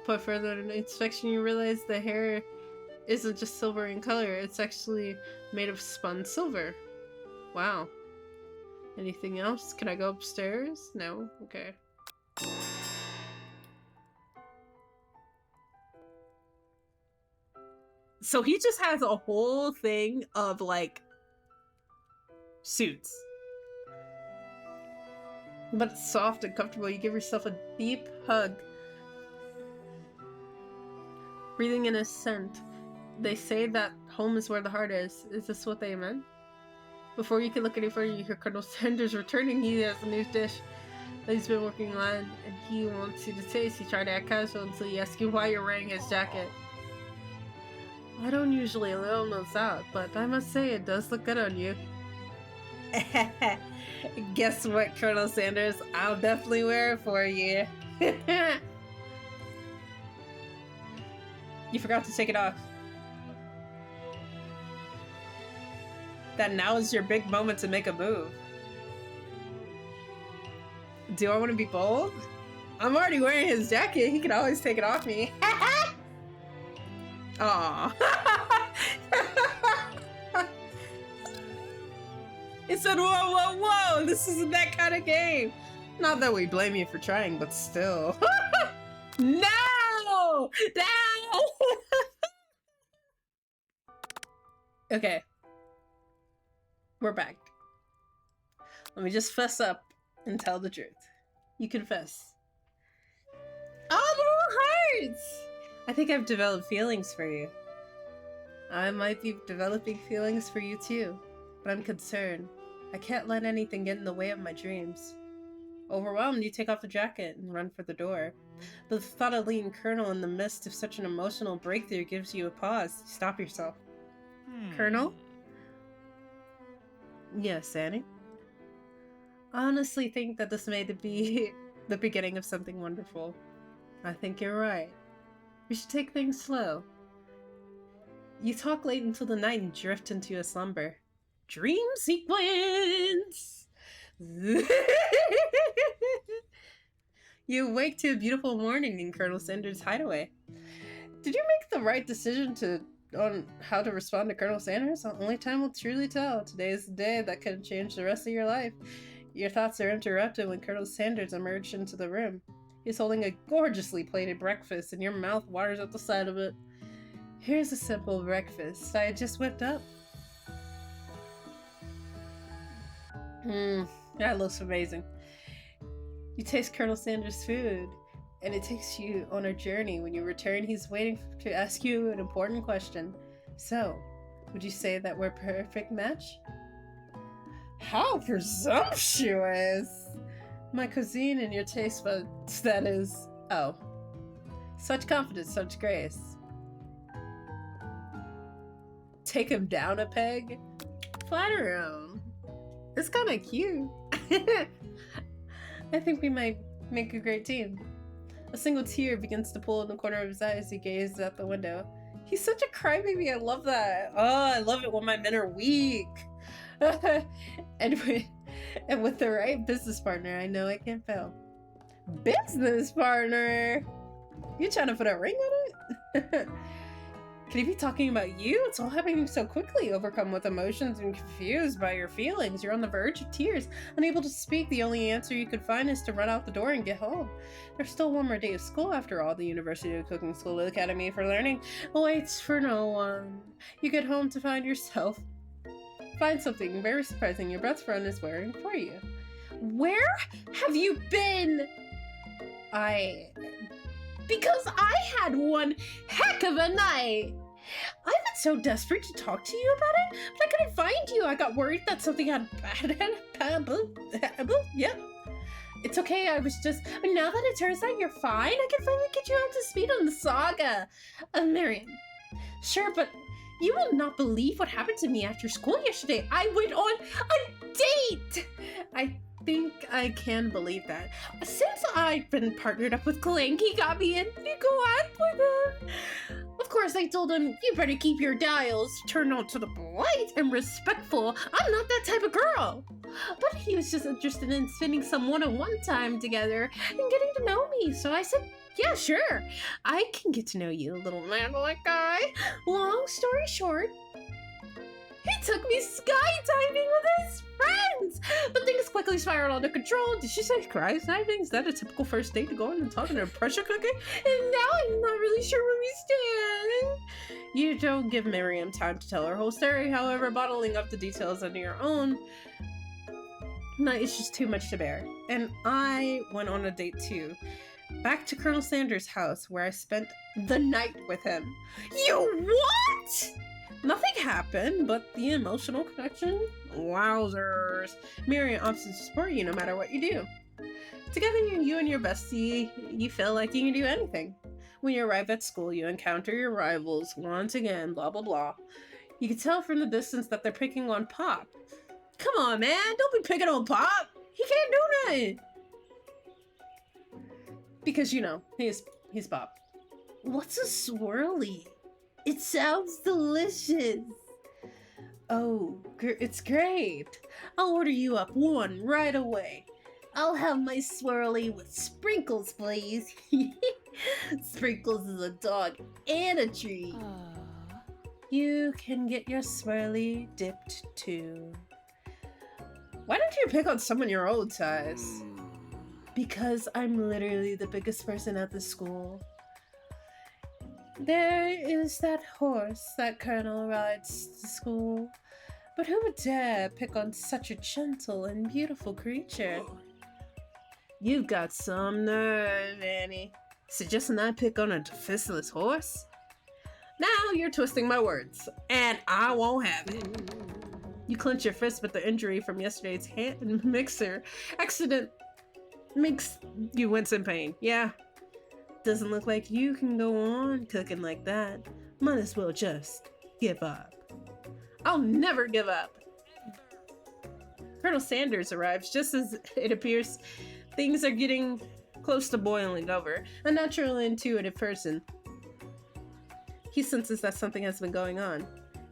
But further inspection, you realize the hair isn't just silver in color, it's actually made of spun silver. Wow. Anything else? Can I go upstairs? No? Okay. So he just has a whole thing of, like, suits. But it's soft and comfortable. You give yourself a deep hug. Breathing in a scent. They say that home is where the heart is. Is this what they meant? Before you can look any further, you hear Colonel Sanders returning. He has a new dish that he's been working on, and he wants you to taste. He tried to act casual until he asks you why you're wearing his jacket. I don't usually allow those out, but I must say it does look good on you. Guess what, Colonel Sanders? I'll definitely wear it for you. You forgot to take it off. That now is your big moment to make a move. Do I want to be bold? I'm already wearing his jacket. He can always take it off me. Aw. It said, whoa, whoa, whoa, this isn't that kind of game. Not that we blame you for trying, but still. No! No! Okay. We're back. Let me just fess up and tell the truth. You confess. Oh, the little hearts! I think I've developed feelings for you. I might be developing feelings for you too, but I'm concerned. I can't let anything get in the way of my dreams. Overwhelmed, you take off the jacket and run for the door. The thought of leading Colonel in the midst of such an emotional breakthrough gives you a pause. Stop yourself. Colonel? Yes, Annie? I honestly think that this may be the beginning of something wonderful. I think you're right. We should take things slow. You talk late until the night and drift into a slumber. Dream sequence! You awake to a beautiful morning in Colonel Sanders' hideaway. Did you make the right decision on how to respond to Colonel Sanders? Only time will truly tell. Today is the day that could change the rest of your life. Your thoughts are interrupted when Colonel Sanders emerged into the room. He's holding a gorgeously plated breakfast and your mouth waters at the sight of it. Here's a simple breakfast I had just whipped up. That looks amazing. You taste Colonel Sanders' food, and it takes you on a journey. When you return, he's waiting to ask you an important question. So, would you say that we're a perfect match? How presumptuous! My cuisine and your taste buds, that is. Oh. Such confidence, such grace. Take him down a peg? Flatter him. It's kind of cute. I think we might make a great team. A single tear begins to pull in the corner of his eye as he gazes out the window. He's such a crybaby. I love that. Oh, I love it when my men are weak. and with the right business partner, I know I can't fail. Business partner? You trying to put a ring on it? Could he be talking about you? It's all happening so quickly. Overcome with emotions and confused by your feelings. You're on the verge of tears. Unable to speak, the only answer you could find is to run out the door and get home. There's still one more day of school after all. The University of Cooking School Academy for Learning awaits for no one. You get home to find something very surprising your best friend is wearing for you. Where have you been? Because I had one heck of a night. I've been so desperate to talk to you about it, but I couldn't find you. I got worried that something had Yep. It's okay, but now that it turns out you're fine, I can finally get you up to speed on the saga. Miriam. Sure, but you will not believe what happened to me after school yesterday. I went on a date! I think I can believe that. Since I've been partnered up with Clank, he got me in to go out with him. Of course, I told him, you better keep your dials turned on to the polite and respectful. I'm not that type of girl. But he was just interested in spending some one-on-one time together and getting to know me. So I said, yeah, sure. I can get to know you, little man-like guy. Long story short, he took me skydiving with his friends! But things quickly spiraled out of control. Did she say skydiving? Is that a typical first date to go in and talk in a pressure cooker? And now I'm not really sure where we stand. You don't give Miriam time to tell her whole story, however, bottling up the details under your own night is just too much to bear. And I went on a date too. Back to Colonel Sanders' house, where I spent the night with him. You what? Nothing happened, but the emotional connection? Wowzers. Miriam opts to support you no matter what you do. Together, you and your bestie, you feel like you can do anything. When you arrive at school, you encounter your rivals once again, blah blah blah. You can tell from the distance that they're picking on Pop. Come on, man, don't be picking on Pop. He can't do nothing. Because, he's Pop. What's a swirly? It sounds delicious. Oh, it's great. I'll order you up one right away. I'll have my swirly with sprinkles, please. Sprinkles is a dog and a tree. You can get your swirly dipped too. Why don't you pick on someone your own size? Because I'm literally the biggest person at the school. There is that horse that Colonel rides to school. But who would dare pick on such a gentle and beautiful creature? You've got some nerve, Annie. Suggesting I pick on a defenseless horse? Now you're twisting my words, and I won't have it. You clench your fist, but the injury from yesterday's hand mixer accident makes you wince in pain. Yeah. Doesn't look like you can go on cooking like that. Might as well just give up. I'll never give up. Colonel Sanders arrives just as it appears things are getting close to boiling over. A naturally intuitive person. He senses that something has been going on.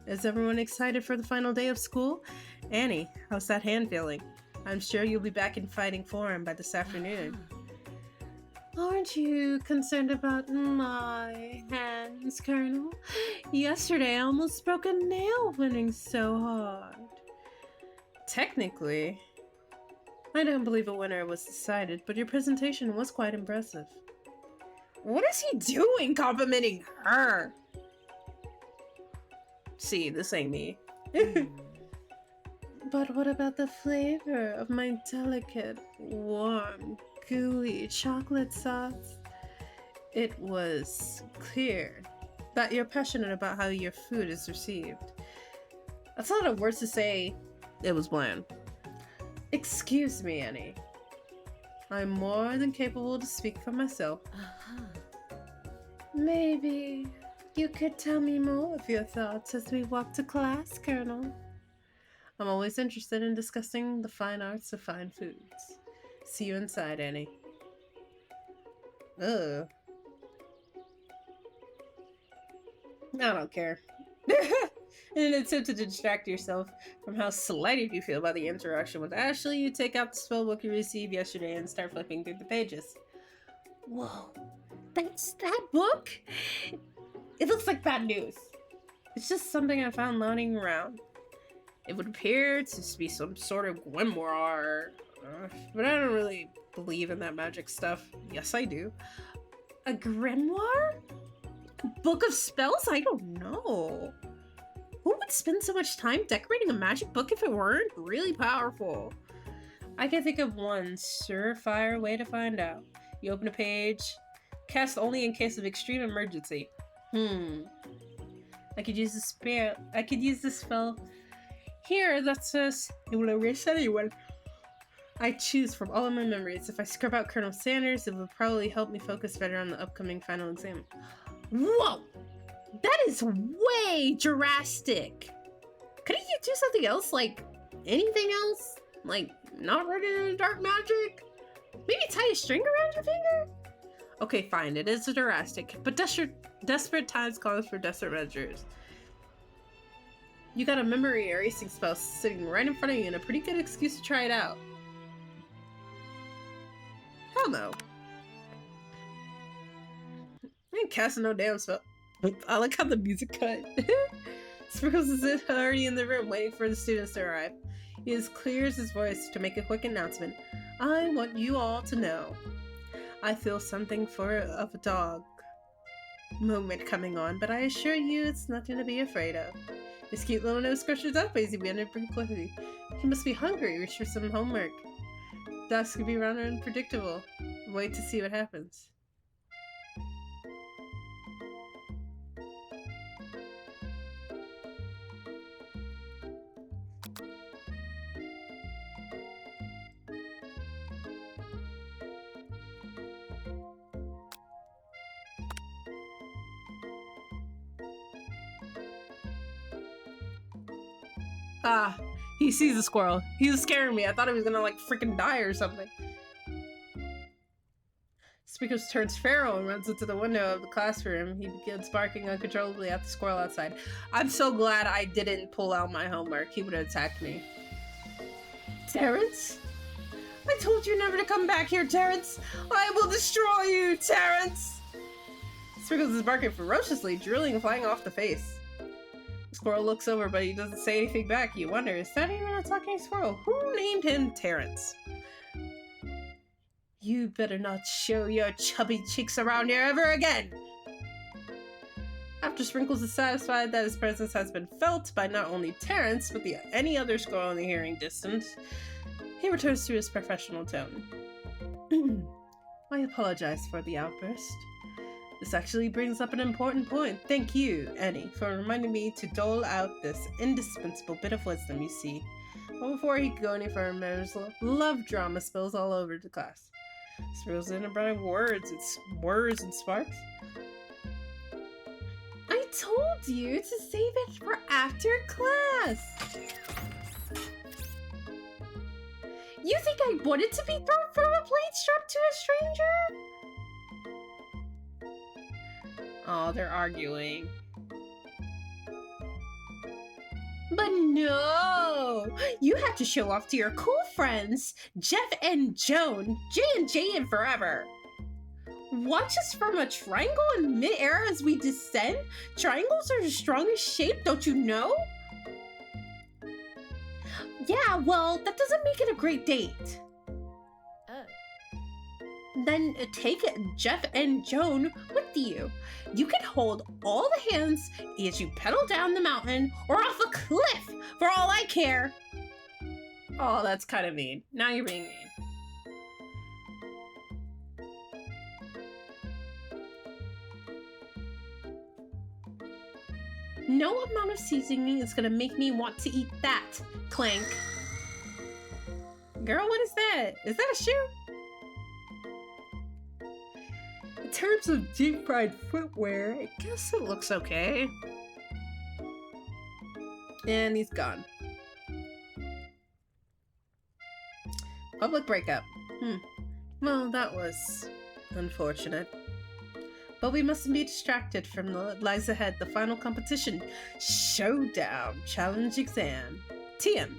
Is everyone excited for the final day of school? Annie, how's that hand feeling? I'm sure you'll be back in fighting form by this afternoon. Aren't you concerned about my hands, Colonel? Yesterday I almost broke a nail winning so hard. Technically, I don't believe a winner was decided, but your presentation was quite impressive. What is he doing complimenting her? See, this ain't me. But what about the flavor of my delicate, warm, gooey chocolate sauce? It was clear that you're passionate about how your food is received. That's a lot of words to say. It was bland. Excuse me, Annie. I'm more than capable to speak for myself. Maybe you could tell me more of your thoughts as we walk to class, Colonel. I'm always interested in discussing the fine arts of fine foods. See you inside, Annie. Ugh. I don't care. In an attempt to distract yourself from how slighted you feel about the interaction with Ashley, you take out the spellbook you received yesterday and start flipping through the pages. Whoa. That's that book? It looks like bad news. It's just something I found lounging around. It would appear to be some sort of grimoire, but I don't really believe in that magic stuff. Yes, I do. A grimoire? A book of spells? I don't know. Who would spend so much time decorating a magic book if it weren't really powerful? I can think of one surefire way to find out. You open a page, cast only in case of extreme emergency. I could use the spell here that says it will erase anyone I choose from all of my memories. If I scrub out Colonel Sanders, it would probably help me focus better on the upcoming final exam. Whoa! That is way drastic! Couldn't you do something else? Like, anything else? Like, not written in dark magic? Maybe tie a string around your finger? Okay, fine, it is drastic, but desperate times calls for desperate measures. You got a memory erasing spell sitting right in front of you and a pretty good excuse to try it out. Hell no. I ain't casting no damn spell. I like how the music cut. Sprinkles is already in the room waiting for the students to arrive. He as clears his voice to make a quick announcement. I want you all to know. I feel something of a dog moment coming on, but I assure you it's nothing to be afraid of. His cute little nose scratches up as he begins pretty quickly. He must be hungry, reach for some homework. Dogs can be rather unpredictable. Wait to see what happens. Ah, he sees the squirrel. He was scaring me. I thought he was gonna like freaking die or something. Sprinkles turns feral and runs into the window of the classroom. He begins barking uncontrollably at the squirrel outside. I'm so glad I didn't pull out my homework. He would have attacked me. Terrence? I told you never to come back here, Terrence! I will destroy you, Terrence! Sprinkles is barking ferociously, drilling and flying off the face. Squirrel looks over, but he doesn't say anything back. You wonder, is that even a talking squirrel? Who named him Terrence? You better not show your chubby cheeks around here ever again! After Sprinkles is satisfied that his presence has been felt by not only Terrence, but any other squirrel in the hearing distance, he returns to his professional tone. I apologize for the outburst. This actually brings up an important point. Thank you, Annie, for reminding me to dole out this indispensable bit of wisdom, you see. But before he could go any further, love drama spills all over the class. Spills in about words, it's words and sparks. I told you to save it for after class! You think I wanted to be thrown from a plate strapped to a stranger? Oh, they're arguing. But no! You have to show off to your cool friends, Jeff and Joan, J and forever. Watch us from a triangle in mid-air as we descend? Triangles are the strongest shape, don't you know? Yeah, well, that doesn't make it a great date. Then take Jeff and Joan with you. You can hold all the hands as you pedal down the mountain or off a cliff, for all I care. Oh, that's kind of mean. Now you're being mean. No amount of seasoning is gonna make me want to eat that. Clank. Girl, what is that? Is that a shoe? In terms of deep fried footwear, I guess it looks okay. And he's gone. Public breakup. Well, that was unfortunate. But we mustn't be distracted from what lies ahead, the final competition. Showdown Challenge Exam. TM.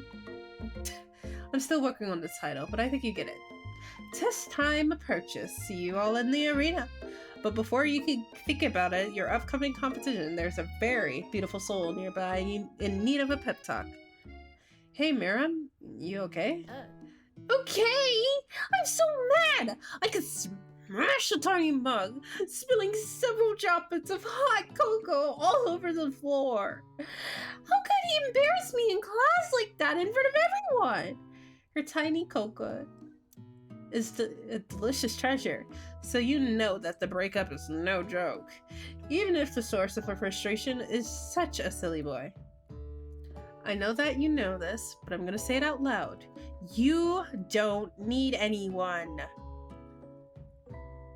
I'm still working on the title, but I think you get it. Test time approaches. See you all in the arena. But before you can think about it, your upcoming competition, there's a very beautiful soul nearby in need of a pep talk. Hey, Miriam, you okay? Okay! I'm so mad! I could smash a tiny mug, spilling several droplets of hot cocoa all over the floor. How could he embarrass me in class like that in front of everyone? Her tiny cocoa is a delicious treasure, so you know that the breakup is no joke, even if the source of her frustration is such a silly boy. I know that you know this, but I'm gonna say it out loud. You don't need anyone.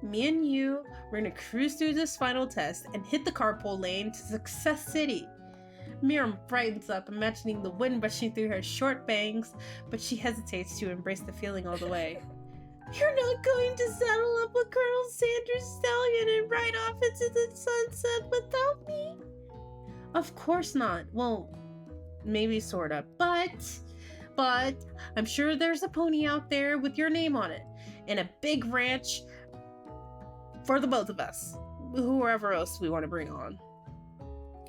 Me and you, we're gonna cruise through this final test and hit the carpool lane to Success City. Miriam brightens up, imagining the wind rushing through her short bangs, but she hesitates to embrace the feeling all the way. You're not going to saddle up with Colonel Sanders' stallion and ride off into the sunset without me? Of course not. Well, maybe sorta, but I'm sure there's a pony out there with your name on it, and a big ranch for the both of us, whoever else we want to bring on.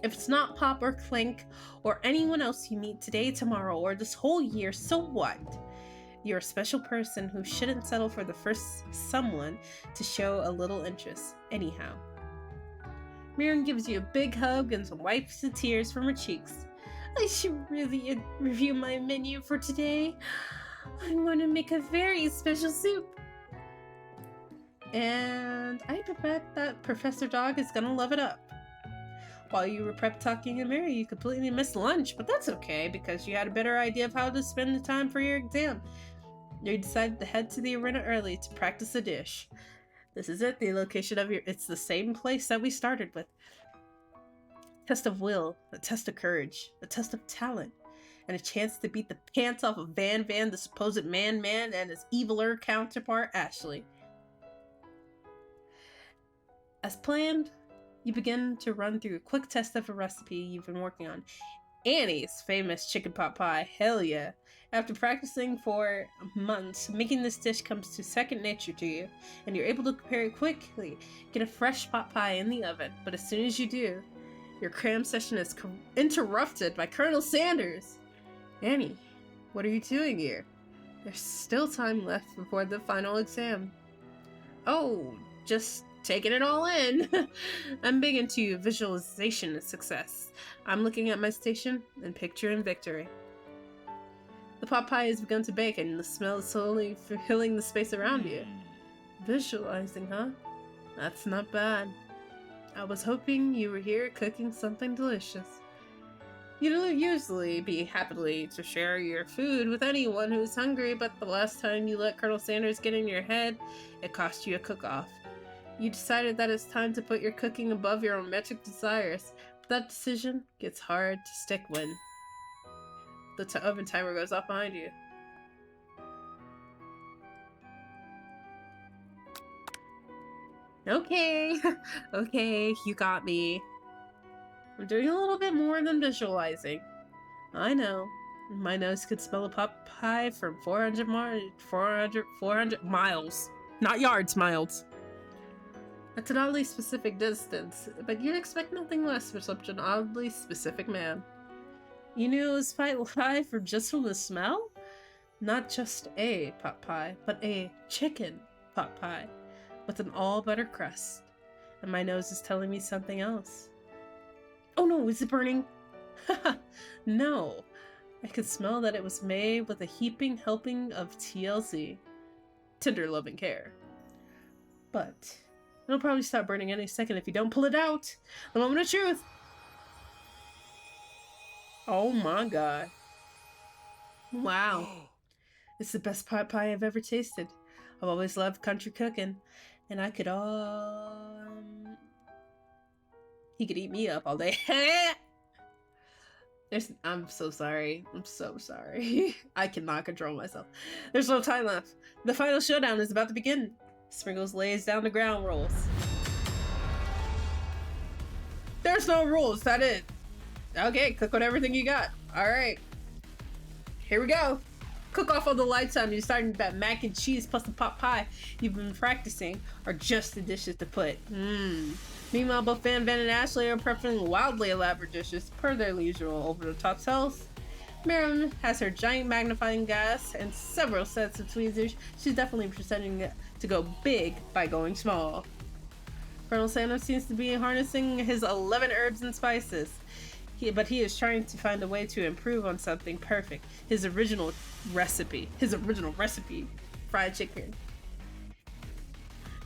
If it's not Pop or Clink or anyone else you meet today, tomorrow, or this whole year, so what? You're a special person who shouldn't settle for the first someone to show a little interest, anyhow. Miriam gives you a big hug and some wipes the tears from her cheeks. I should really review my menu for today. I'm going to make a very special soup. And I bet that Professor Dog is gonna love it up. While you were prep talking to Mary, you completely missed lunch, but that's okay because you had a better idea of how to spend the time for your exam. You decided to head to the arena early to practice a dish. This is it, the location of it's the same place that we started with. Test of will, a test of courage, a test of talent, and a chance to beat the pants off of Van, the supposed man, and his eviler counterpart, Ashley. As planned, you begin to run through a quick test of a recipe you've been working on. Annie's famous chicken pot pie, hell yeah. After practicing for months, making this dish comes to second nature to you, and you're able to prepare it quickly. Get a fresh pot pie in the oven, but as soon as you do, Your cram session is interrupted by Colonel Sanders. Annie, what are you doing here? There's still time left before the final exam. Oh, just taking it all in. I'm big into visualization of success. I'm looking at my station and picturing victory. The pot pie has begun to bake and the smell is slowly filling the space around you. Visualizing, huh? That's not bad. I was hoping you were here cooking something delicious. You'd usually be happily to share your food with anyone who's hungry, but the last time you let Colonel Sanders get in your head, it cost you a cook-off. You decided that it's time to put your cooking above your romantic desires, but that decision gets hard to stick when the oven timer goes off behind you. Okay, okay, you got me. I'm doing a little bit more than visualizing. I know. My nose could smell a pot pie from 400 miles. Not yards, miles. That's an oddly specific distance, but you'd expect nothing less for such an oddly specific man. You knew it was pie from just from the smell? Not just a pot pie, but a chicken pot pie with an all-butter crust. And my nose is telling me something else. Oh no, is it burning? No. I could smell that it was made with a heaping helping of TLC. Tender loving care. But it'll probably stop burning any second if you don't pull it out. The moment of truth. Oh my god. Wow. It's the best pot pie I've ever tasted. I've always loved country cooking. And I could he could eat me up all day. I'm so sorry. I'm so sorry. I cannot control myself. There's no time left. The final showdown is about to begin. Sprinkles lays down the ground rules. There's no rules. That it. Okay, cook on everything you got. Alright. Here we go. Cook off all the lifetime you're starting that mac and cheese plus the pot pie you've been practicing are just the dishes to put. Meanwhile, both Van and Ashley are preferring wildly elaborate dishes per their usual over-the-top selves. Miriam has her giant magnifying glass and several sets of tweezers. She's definitely pretending to go big by going small. Colonel Sanders seems to be harnessing his 11 herbs and spices. But he is trying to find a way to improve on something perfect. His original recipe. Fried chicken.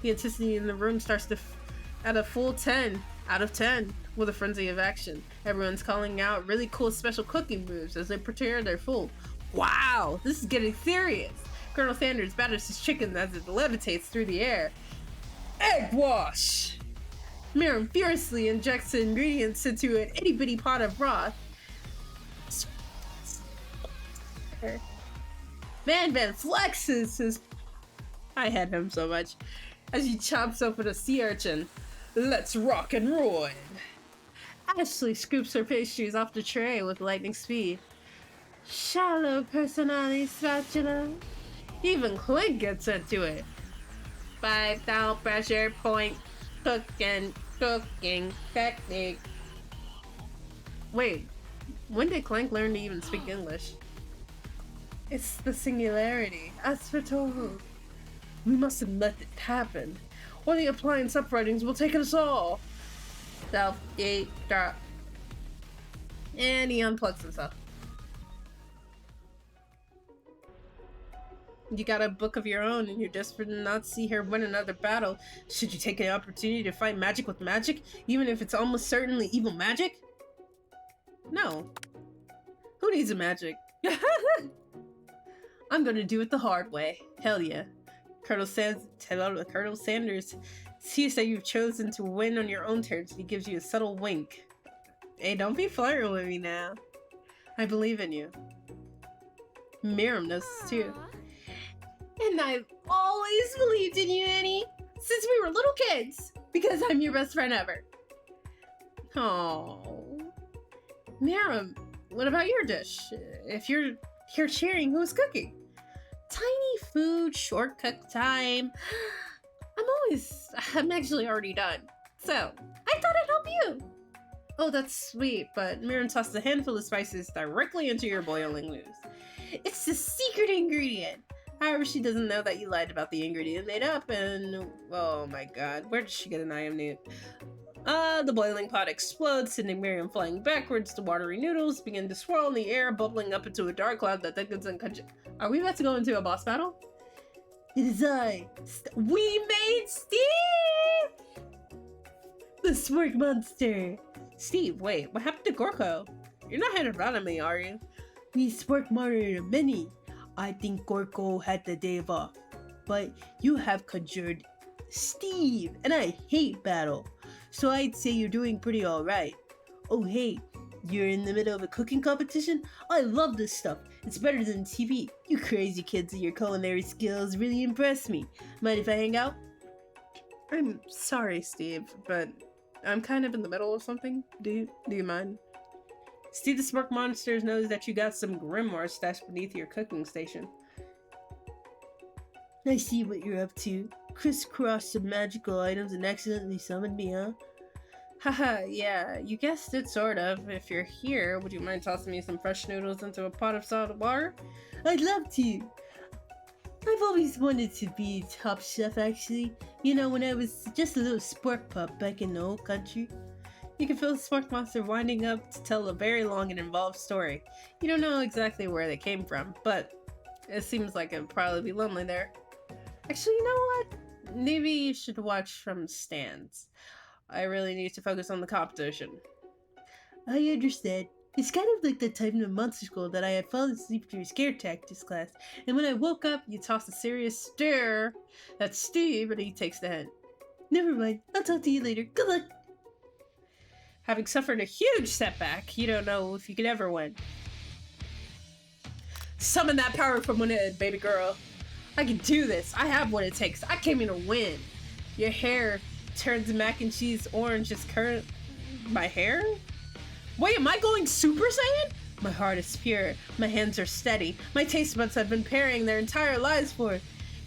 The intensity in the room starts to at a full 10 out of 10 with a frenzy of action. Everyone's calling out really cool special cooking moves as they prepare their food. Wow, this is getting serious. Colonel Sanders batters his chicken as it levitates through the air. Egg wash! Miriam furiously injects the ingredients into an itty-bitty pot of broth. Van flexes his... I hate him so much. As he chops open a sea urchin. Let's rock and roll. Ashley scoops her pastries off the tray with lightning speed. Shallow personality spatula. Even Clint gets into it. 5,000 pressure point. Cooking technique. Wait, when did Clank learn to even speak English? It's the singularity, as foretold. We mustn't let it happen, or the appliance uprisings will take us all. Self-destruct. And he unplugs himself. You got a book of your own and you're desperate to not see her win another battle. Should you take an opportunity to fight magic with magic, even if it's almost certainly evil magic? No. Who needs a magic? I'm gonna do it the hard way. Hell yeah. Colonel Sanders sees that you've chosen to win on your own terms. He gives you a subtle wink. Hey, don't be flirting with me now. I believe in you. Miriam knows this too. And I've always believed in you, Annie, since we were little kids, because I'm your best friend ever. Oh, Miriam, what about your dish? If you're here cheering, who's cooking? Tiny food, short cook time. I'm actually already done. So, I thought I'd help you. Oh, that's sweet, but Miriam tossed a handful of spices directly into your boiling noodles. It's the secret ingredient! However, she doesn't know that you lied about the ingredient made up, and oh my god, where did she get an IM newt? The boiling pot explodes, sending Miriam flying backwards. The watery noodles begin to swirl in the air, bubbling up into a dark cloud that thickens and Are we about to go into a boss battle? It is I. We made Steve! The Smirk Monster! Steve, wait, what happened to Gorko? You're not hiding around me, are you? We Smirk murdered many. I think Gorko had the day off. But you have conjured Steve, and I hate battle. So I'd say you're doing pretty alright. Oh hey, you're in the middle of a cooking competition? I love this stuff. It's better than TV. You crazy kids and your culinary skills really impress me. Mind if I hang out? I'm sorry, Steve, but I'm kind of in the middle of something. Do you mind? Steve the Smirk Monster knows that you got some grimoires stashed beneath your cooking station. I see what you're up to. Crisscrossed some magical items and accidentally summoned me, huh? Haha, yeah, you guessed it, sort of. If you're here, would you mind tossing me some fresh noodles into a pot of salt water? I'd love to! I've always wanted to be top chef, actually. You know, when I was just a little spark pup back in the old country. You can feel the Spark Monster winding up to tell a very long and involved story. You don't know exactly where they came from, but it seems like it'd probably be lonely there. Actually, you know what? Maybe you should watch from stands. I really need to focus on the competition. I understand. It's kind of like the time in monster school that I had fallen asleep during scare tactics class, and when I woke up, you tossed a serious stare at Steve, and he takes the hint. Never mind. I'll talk to you later. Good luck. Having suffered a huge setback, you don't know if you could ever win. Summon that power from within, baby girl. I can do this. I have what it takes. I came here to win. Your hair turns mac and cheese orange as current. My hair? Wait, am I going Super Saiyan? My heart is pure. My hands are steady. My taste buds have been pairing their entire lives for it.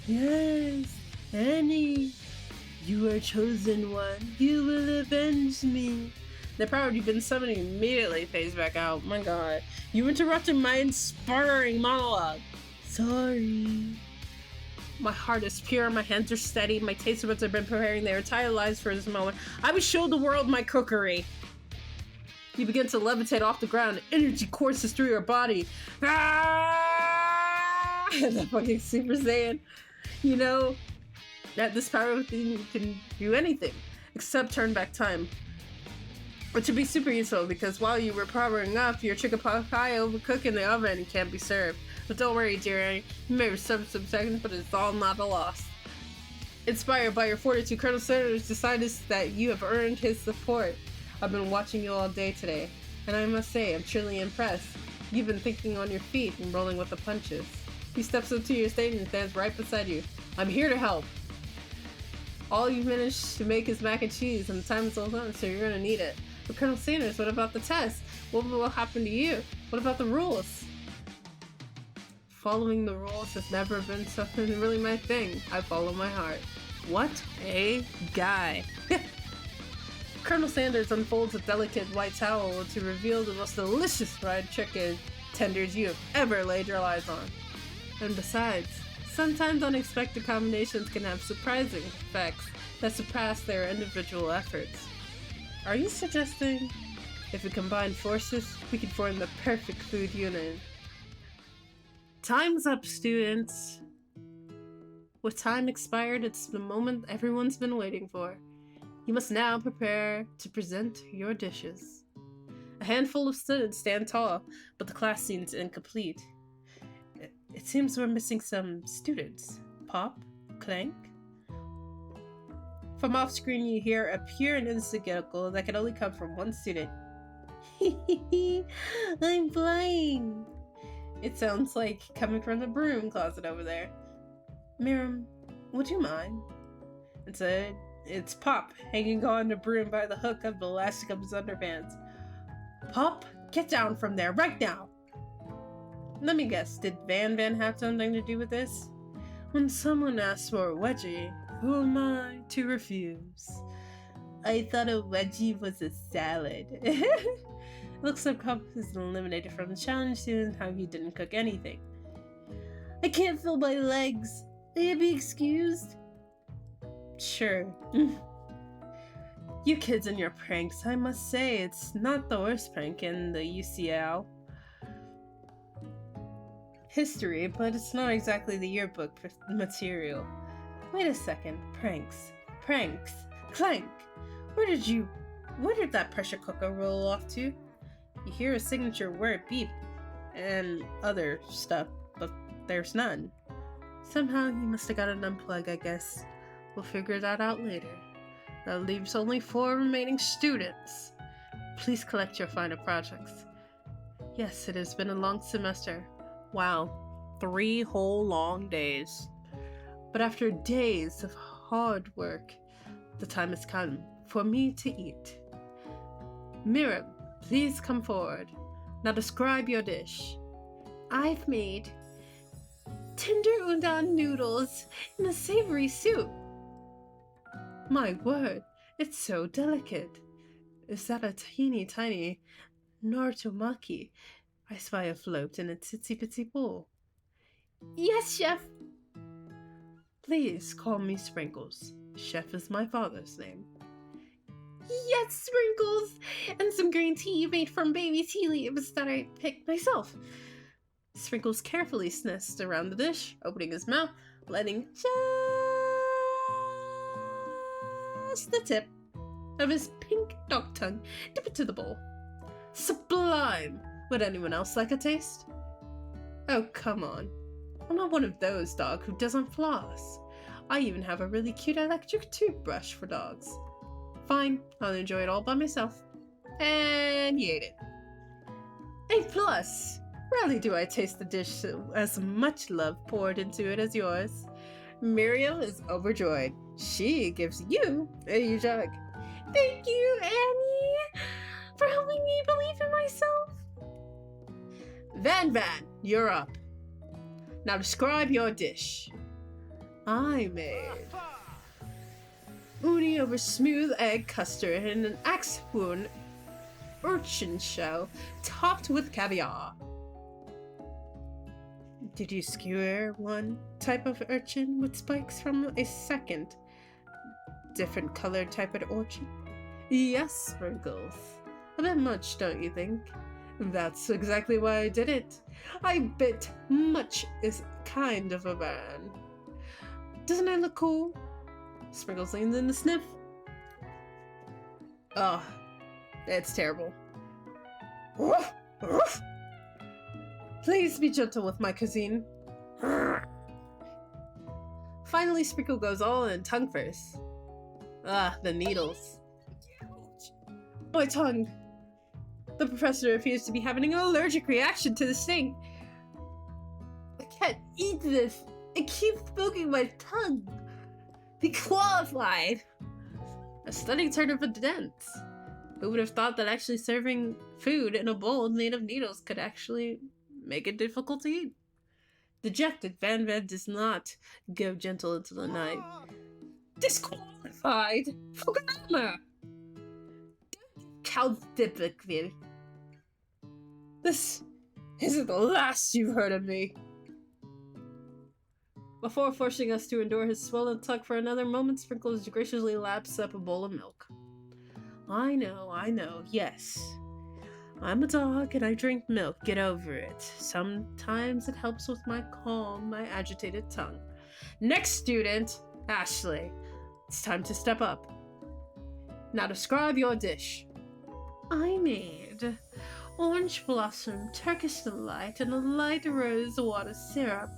Yes, Annie. You are chosen one. You will avenge me. The power you've been summoning immediately fades back out. My god. You interrupted my inspiring monologue. Sorry. My heart is pure, my hands are steady, my taste buds have been preparing their entire lives for this moment. I will show the world my cookery. You begin to levitate off the ground, energy courses through your body. Ah! The fucking Super Saiyan. You know, that this power thing can do anything, except turn back time. Which would be super useful, because while you were powering up, your chicken pot pie overcooked in the oven and can't be served. But don't worry, dear Annie. You may receive some seconds, but it's all not a loss. Inspired by your fortitude, Colonel Sanders decided that you have earned his support. I've been watching you all day today, and I must say, I'm truly impressed. You've been thinking on your feet and rolling with the punches. He steps up to your stage and stands right beside you. I'm here to help. All you managed to make is mac and cheese, and the time is all up, so you're gonna need it. But Colonel Sanders, what about the test? What will happen to you? What about the rules? Following the rules has never been something really my thing. I follow my heart. What a guy. Colonel Sanders unfolds a delicate white towel to reveal the most delicious fried chicken tenders you have ever laid your eyes on. And besides, sometimes unexpected combinations can have surprising effects that surpass their individual efforts. Are you suggesting if we combine forces, we can form the perfect food unit? Time's up, students. With time expired, it's the moment everyone's been waiting for. You must now prepare to present your dishes. A handful of students stand tall, but the class seems incomplete. It seems we're missing some students. Pop? Clank? From off screen, you hear a pure and innocent giggle that can only come from one student. I'm flying! It sounds like coming from the broom closet over there. Miriam, would you mind? It's Pop, hanging on the broom by the hook of the elastic of his underpants. Pop, get down from there right now! Let me guess, did Van have something to do with this? When someone asks for a wedgie, who am I to refuse? I thought a wedgie was a salad. Looks like Cup is eliminated from the challenge seeing how he didn't cook anything. I can't feel my legs. May I be excused? Sure. You kids and your pranks, I must say, it's not the worst prank in the UCL history, but it's not exactly the yearbook material. Wait a second. Pranks. Clank! Where did that pressure cooker roll off to? You hear a signature word beep and other stuff, but there's none. Somehow he must have got an unplug, I guess. We'll figure that out later. That leaves only 4 remaining students. Please collect your final projects. Yes, it has been a long semester. Wow, 3 whole long days. But after days of hard work, the time has come for me to eat. Miriam, please come forward. Now describe your dish. I've made tender udon noodles in a savory soup. My word, it's so delicate. Is that a teeny tiny Narutomaki I spy afloat in a itsy-bitsy bowl? Yes, Chef. Please call me Sprinkles. Chef is my father's name. Yes, Sprinkles! And some green tea made from baby tea leaves that I picked myself. Sprinkles carefully sniffed around the dish, opening his mouth, letting just the tip of his pink dog tongue dip into the bowl. Sublime! Would anyone else like a taste? Oh, come on. I'm not one of those dogs who doesn't floss. I even have a really cute electric toothbrush for dogs. Fine, I'll enjoy it all by myself. And he ate it. A+. Rarely do I taste the dish as much love poured into it as yours. Miriam is overjoyed. She gives you a huge hug. Thank you, Annie, for helping me believe in myself. Van, you're up. Now describe your dish. I made uni over smooth egg custard and an axe spoon urchin shell topped with caviar. Did you skewer one type of urchin with spikes from a second, different colored type of urchin? Yes, Sprinkles. A bit much, don't you think? That's exactly why I did it. I bet much is kind of a man. Doesn't it look cool? Sprinkles leans in to sniff. Oh, it's terrible. Please be gentle with my cuisine. Finally, Sprinkle goes all in tongue first. Ah, the needles. My tongue. The professor appears to be having an allergic reaction to the sting. I can't eat this. It keeps poking my tongue. Be qualified. A stunning turn of events. Who would have thought that actually serving food in a bowl made of needles could actually make it difficult to eat? Dejected, Van does not go gentle into the night. Disqualified for grammar. Typically. This isn't the last you've heard of me. Before forcing us to endure his swollen tongue for another moment, Sprinkles graciously laps up a bowl of milk. I know, yes. I'm a dog and I drink milk, get over it. Sometimes it helps with my agitated tongue. Next student, Ashley. It's time to step up. Now describe your dish. I made orange blossom, Turkish delight, and a light rose water syrup,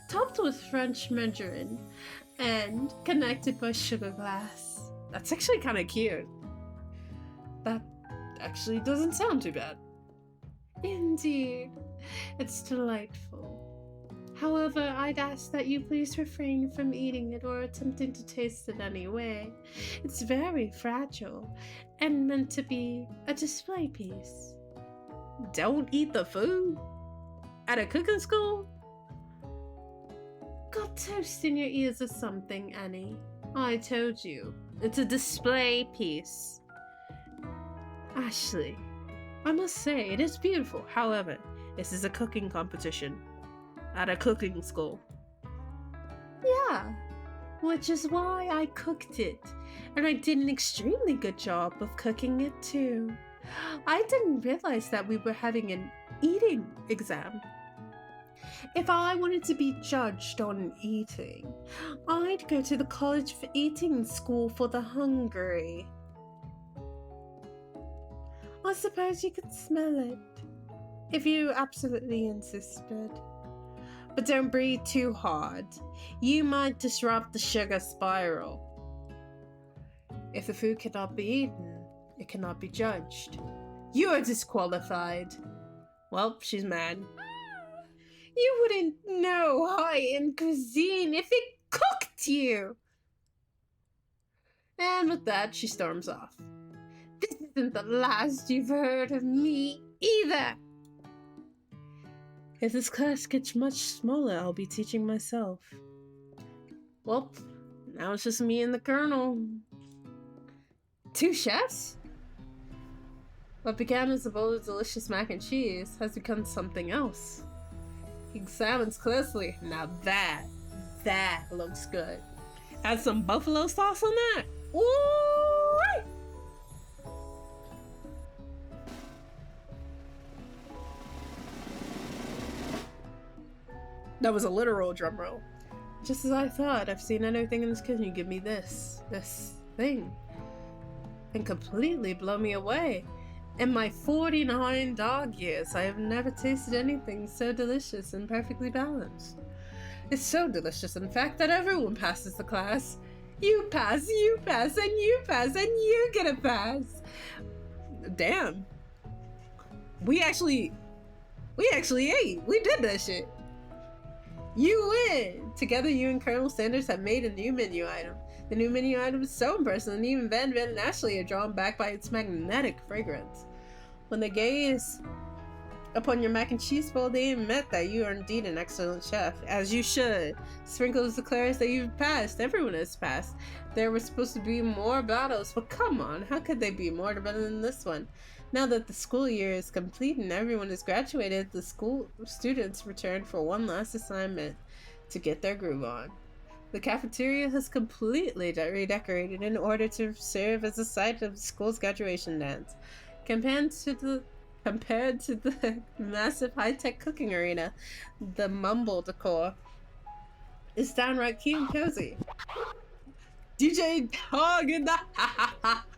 topped with French margarine, and connected by sugar glass. That's actually kind of cute. That actually doesn't sound too bad. Indeed, it's delightful. However, I'd ask that you please refrain from eating it or attempting to taste it anyway. It's very fragile and meant to be a display piece. Don't eat the food? At a cooking school? Got toast in your ears or something, Annie. I told you, It's a display piece. Ashley, I must say, it is beautiful. However, this is a cooking competition at a cooking school. Yeah, which is why I cooked it. And I did an extremely good job of cooking it too. I didn't realize that we were having an eating exam. If I wanted to be judged on eating, I'd go to the College for Eating School for the Hungry. I suppose you could smell it, if you absolutely insisted. But don't breathe too hard. You might disrupt the sugar spiral. If the food cannot be eaten, it cannot be judged. You are disqualified. Well, she's mad. You wouldn't know high-end cuisine if it cooked you! And with that, she storms off. This isn't the last you've heard of me, either! If this class gets much smaller, I'll be teaching myself. Well, now it's just me and the Colonel. 2 chefs? What began as a bowl of delicious mac and cheese has become something else. He examines closely. Now that looks good. Add some buffalo sauce on that. Ooh! That was a literal drum roll. Just as I thought, I've seen anything in this kitchen. You give me this thing, and completely blow me away. In my 49 dog years, I have never tasted anything so delicious and perfectly balanced. It's so delicious, in fact, that everyone passes the class. You pass, and you pass, and you get a pass. Damn. We actually ate. We did that shit. You win! Together, you and Colonel Sanders have made a new menu item. The new menu item is so impressive, and even Ben and Ashley are drawn back by its magnetic fragrance. When they gaze upon your mac and cheese bowl, they admit that you are indeed an excellent chef, as you should. Sprinkles declares that you've passed. Everyone has passed. There were supposed to be more battles, but come on, how could they be more better than this one? Now that the school year is complete and everyone has graduated, the school students return for one last assignment to get their groove on. The cafeteria has completely redecorated in order to serve as a site of the school's graduation dance. Compared to the massive high-tech cooking arena, the mumble decor is downright cute and cozy. DJ Dog in the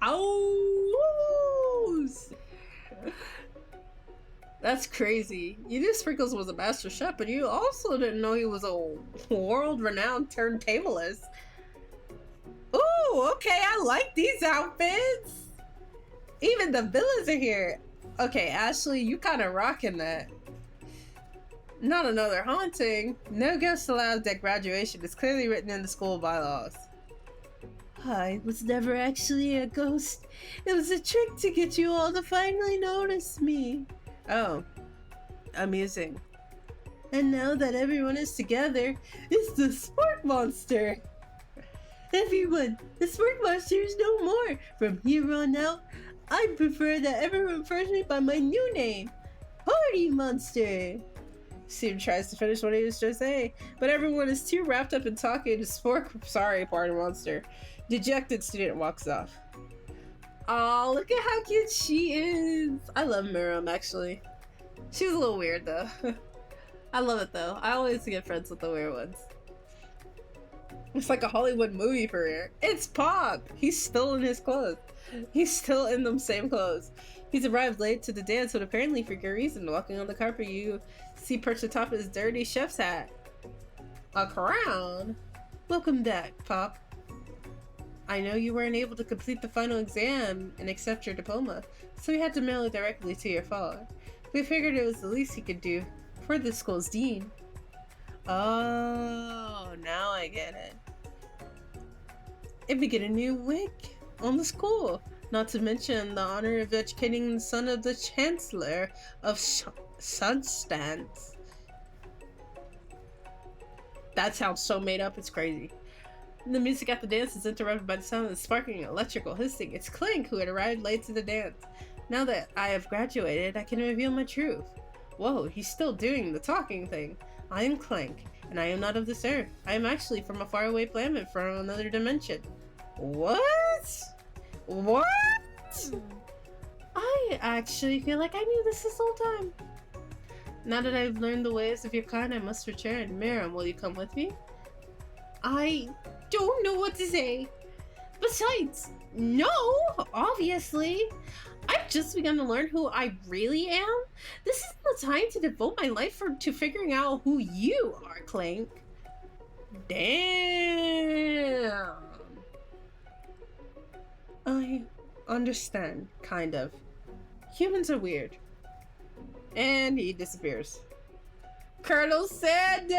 house! That's crazy. You knew Sprinkles was a master chef, but you also didn't know he was a world-renowned turntablist. Ooh, okay, I like these outfits! Even the villains are here. Okay, Ashley, you kind of rocking that. Not another haunting. No ghosts allowed at graduation. It's clearly written in the school bylaws. I was never actually a ghost. It was a trick to get you all to finally notice me. Oh, amusing. And now that everyone is together, it's the Spark Monster. Everyone, the Spark Monster is no more. From here on out, I prefer that everyone refers me by my new name, Party Monster. Steve tries to finish what he was just saying, but everyone is too wrapped up in talking to Sorry, Party Monster. Dejected student walks off. Oh, look at how cute she is. I love Miriam, actually. She's a little weird, though. I love it, though. I always get friends with the weird ones. It's like a Hollywood movie for her. It's Pop! He's still in his clothes. He's still in them same clothes. He's arrived late to the dance, but apparently for good reason. Walking on the carpet, you see perched atop his dirty chef's hat. A crown? Welcome back, Pop. I know you weren't able to complete the final exam and accept your diploma, so we had to mail it directly to your father. We figured it was the least he could do for the school's dean. Oh, now I get it. And we get a new wig on the school, not to mention the honor of educating the son of the Chancellor of Sunstance. That sounds so made up, it's crazy. The music at the dance is interrupted by the sound of the sparkling electrical hissing. It's Clank who had arrived late to the dance. Now that I have graduated, I can reveal my truth. Whoa, he's still doing the talking thing. I am Clank, and I am not of this earth. I am actually from a faraway planet from another dimension. What? What? I actually feel like I knew this whole time. Now that I've learned the ways of your kind, I must return. Miriam, will you come with me? I don't know what to say. Besides, no, obviously. I've just begun to learn who I really am. This isn't the time to devote my life to figuring out who you are, Clank. Damn. I understand, kind of. Humans are weird. And he disappears. Colonel Sanders!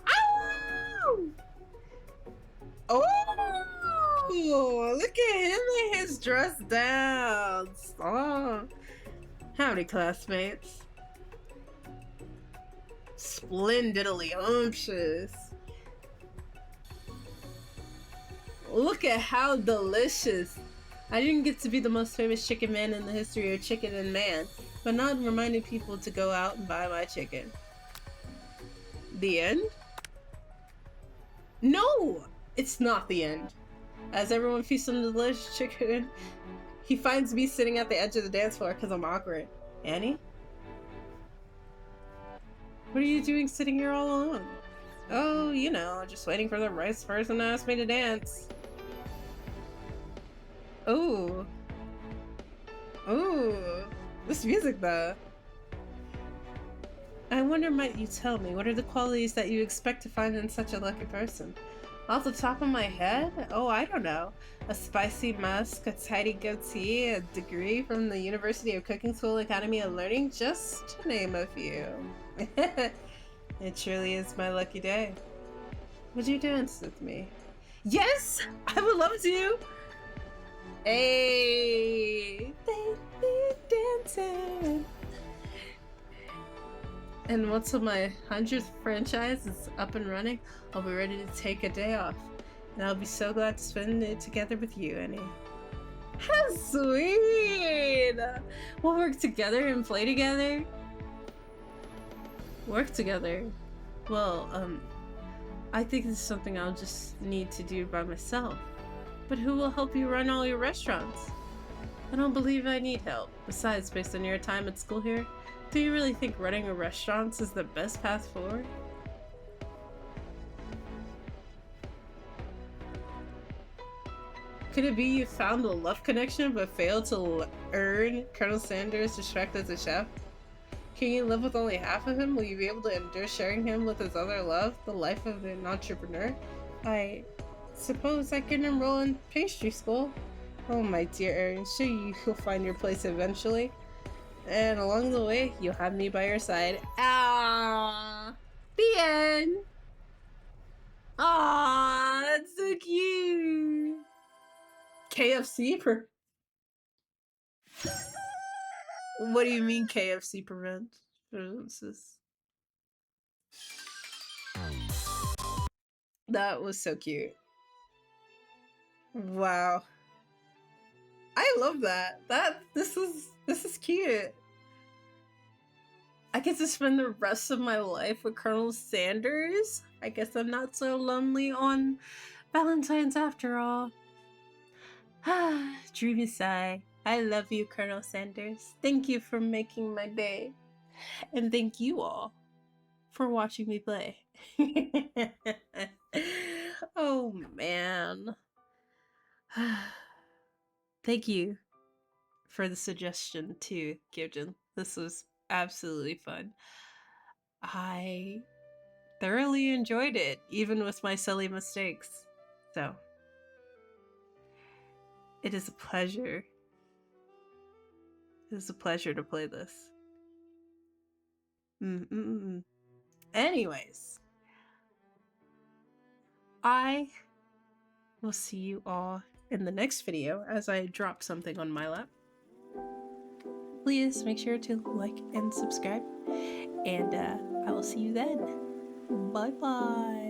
Ow! Oh, look at him in his dress down. Oh. Howdy, classmates. Splendidly umptious. Look at how delicious. I didn't get to be the most famous chicken man in the history of Chicken and Man, but now I'm reminding people to go out and buy my chicken. The end? No! It's not the end. As everyone feasts on the delicious chicken, he finds me sitting at the edge of the dance floor because I'm awkward. Annie? What are you doing sitting here all alone? Oh, you know, just waiting for the right person to ask me to dance. Ooh. Ooh. This music though. I wonder, might you tell me, what are the qualities that you expect to find in such a lucky person? Off the top of my head? Oh, I don't know. A spicy musk, a tidy goatee, a degree from the University of Cooking School Academy of Learning, just to name a few. It truly is my lucky day. Would you dance with me? Yes! I would love to! Hey! Dancing! And once my 100th franchise is up and running, I'll be ready to take a day off. And I'll be so glad to spend it together with you, Annie. How sweet! We'll work together and play together. Work together? Well, I think this is something I'll just need to do by myself. But who will help you run all your restaurants? I don't believe I need help. Besides, based on your time at school here, do you really think running a restaurant is the best path forward? Could it be you found a love connection but failed to earn Colonel Sanders' respect as a chef? Can you live with only half of him? Will you be able to endure sharing him with his other love, the life of an entrepreneur? I suppose I can enroll in pastry school. Oh my dear Erin, sure you'll find your place eventually. And along the way, you'll have me by your side. Ah, the end. Ah, that's so cute. KFC for. What do you mean KFC prevents? That was so cute. Wow. I love that. This is cute. I get to spend the rest of my life with Colonel Sanders. I guess I'm not so lonely on Valentine's after all. Dreamy sigh. I love you, Colonel Sanders. Thank you for making my day. And thank you all for watching me play. Oh man. Thank you for the suggestion too, Gibson. This was absolutely fun. I thoroughly enjoyed it, even with my silly mistakes. So, it is a pleasure. It is a pleasure to play this. Anyways, I will see you all in the next video as I drop something on my lap. Please make sure to like and subscribe, and I will see you then. Bye bye.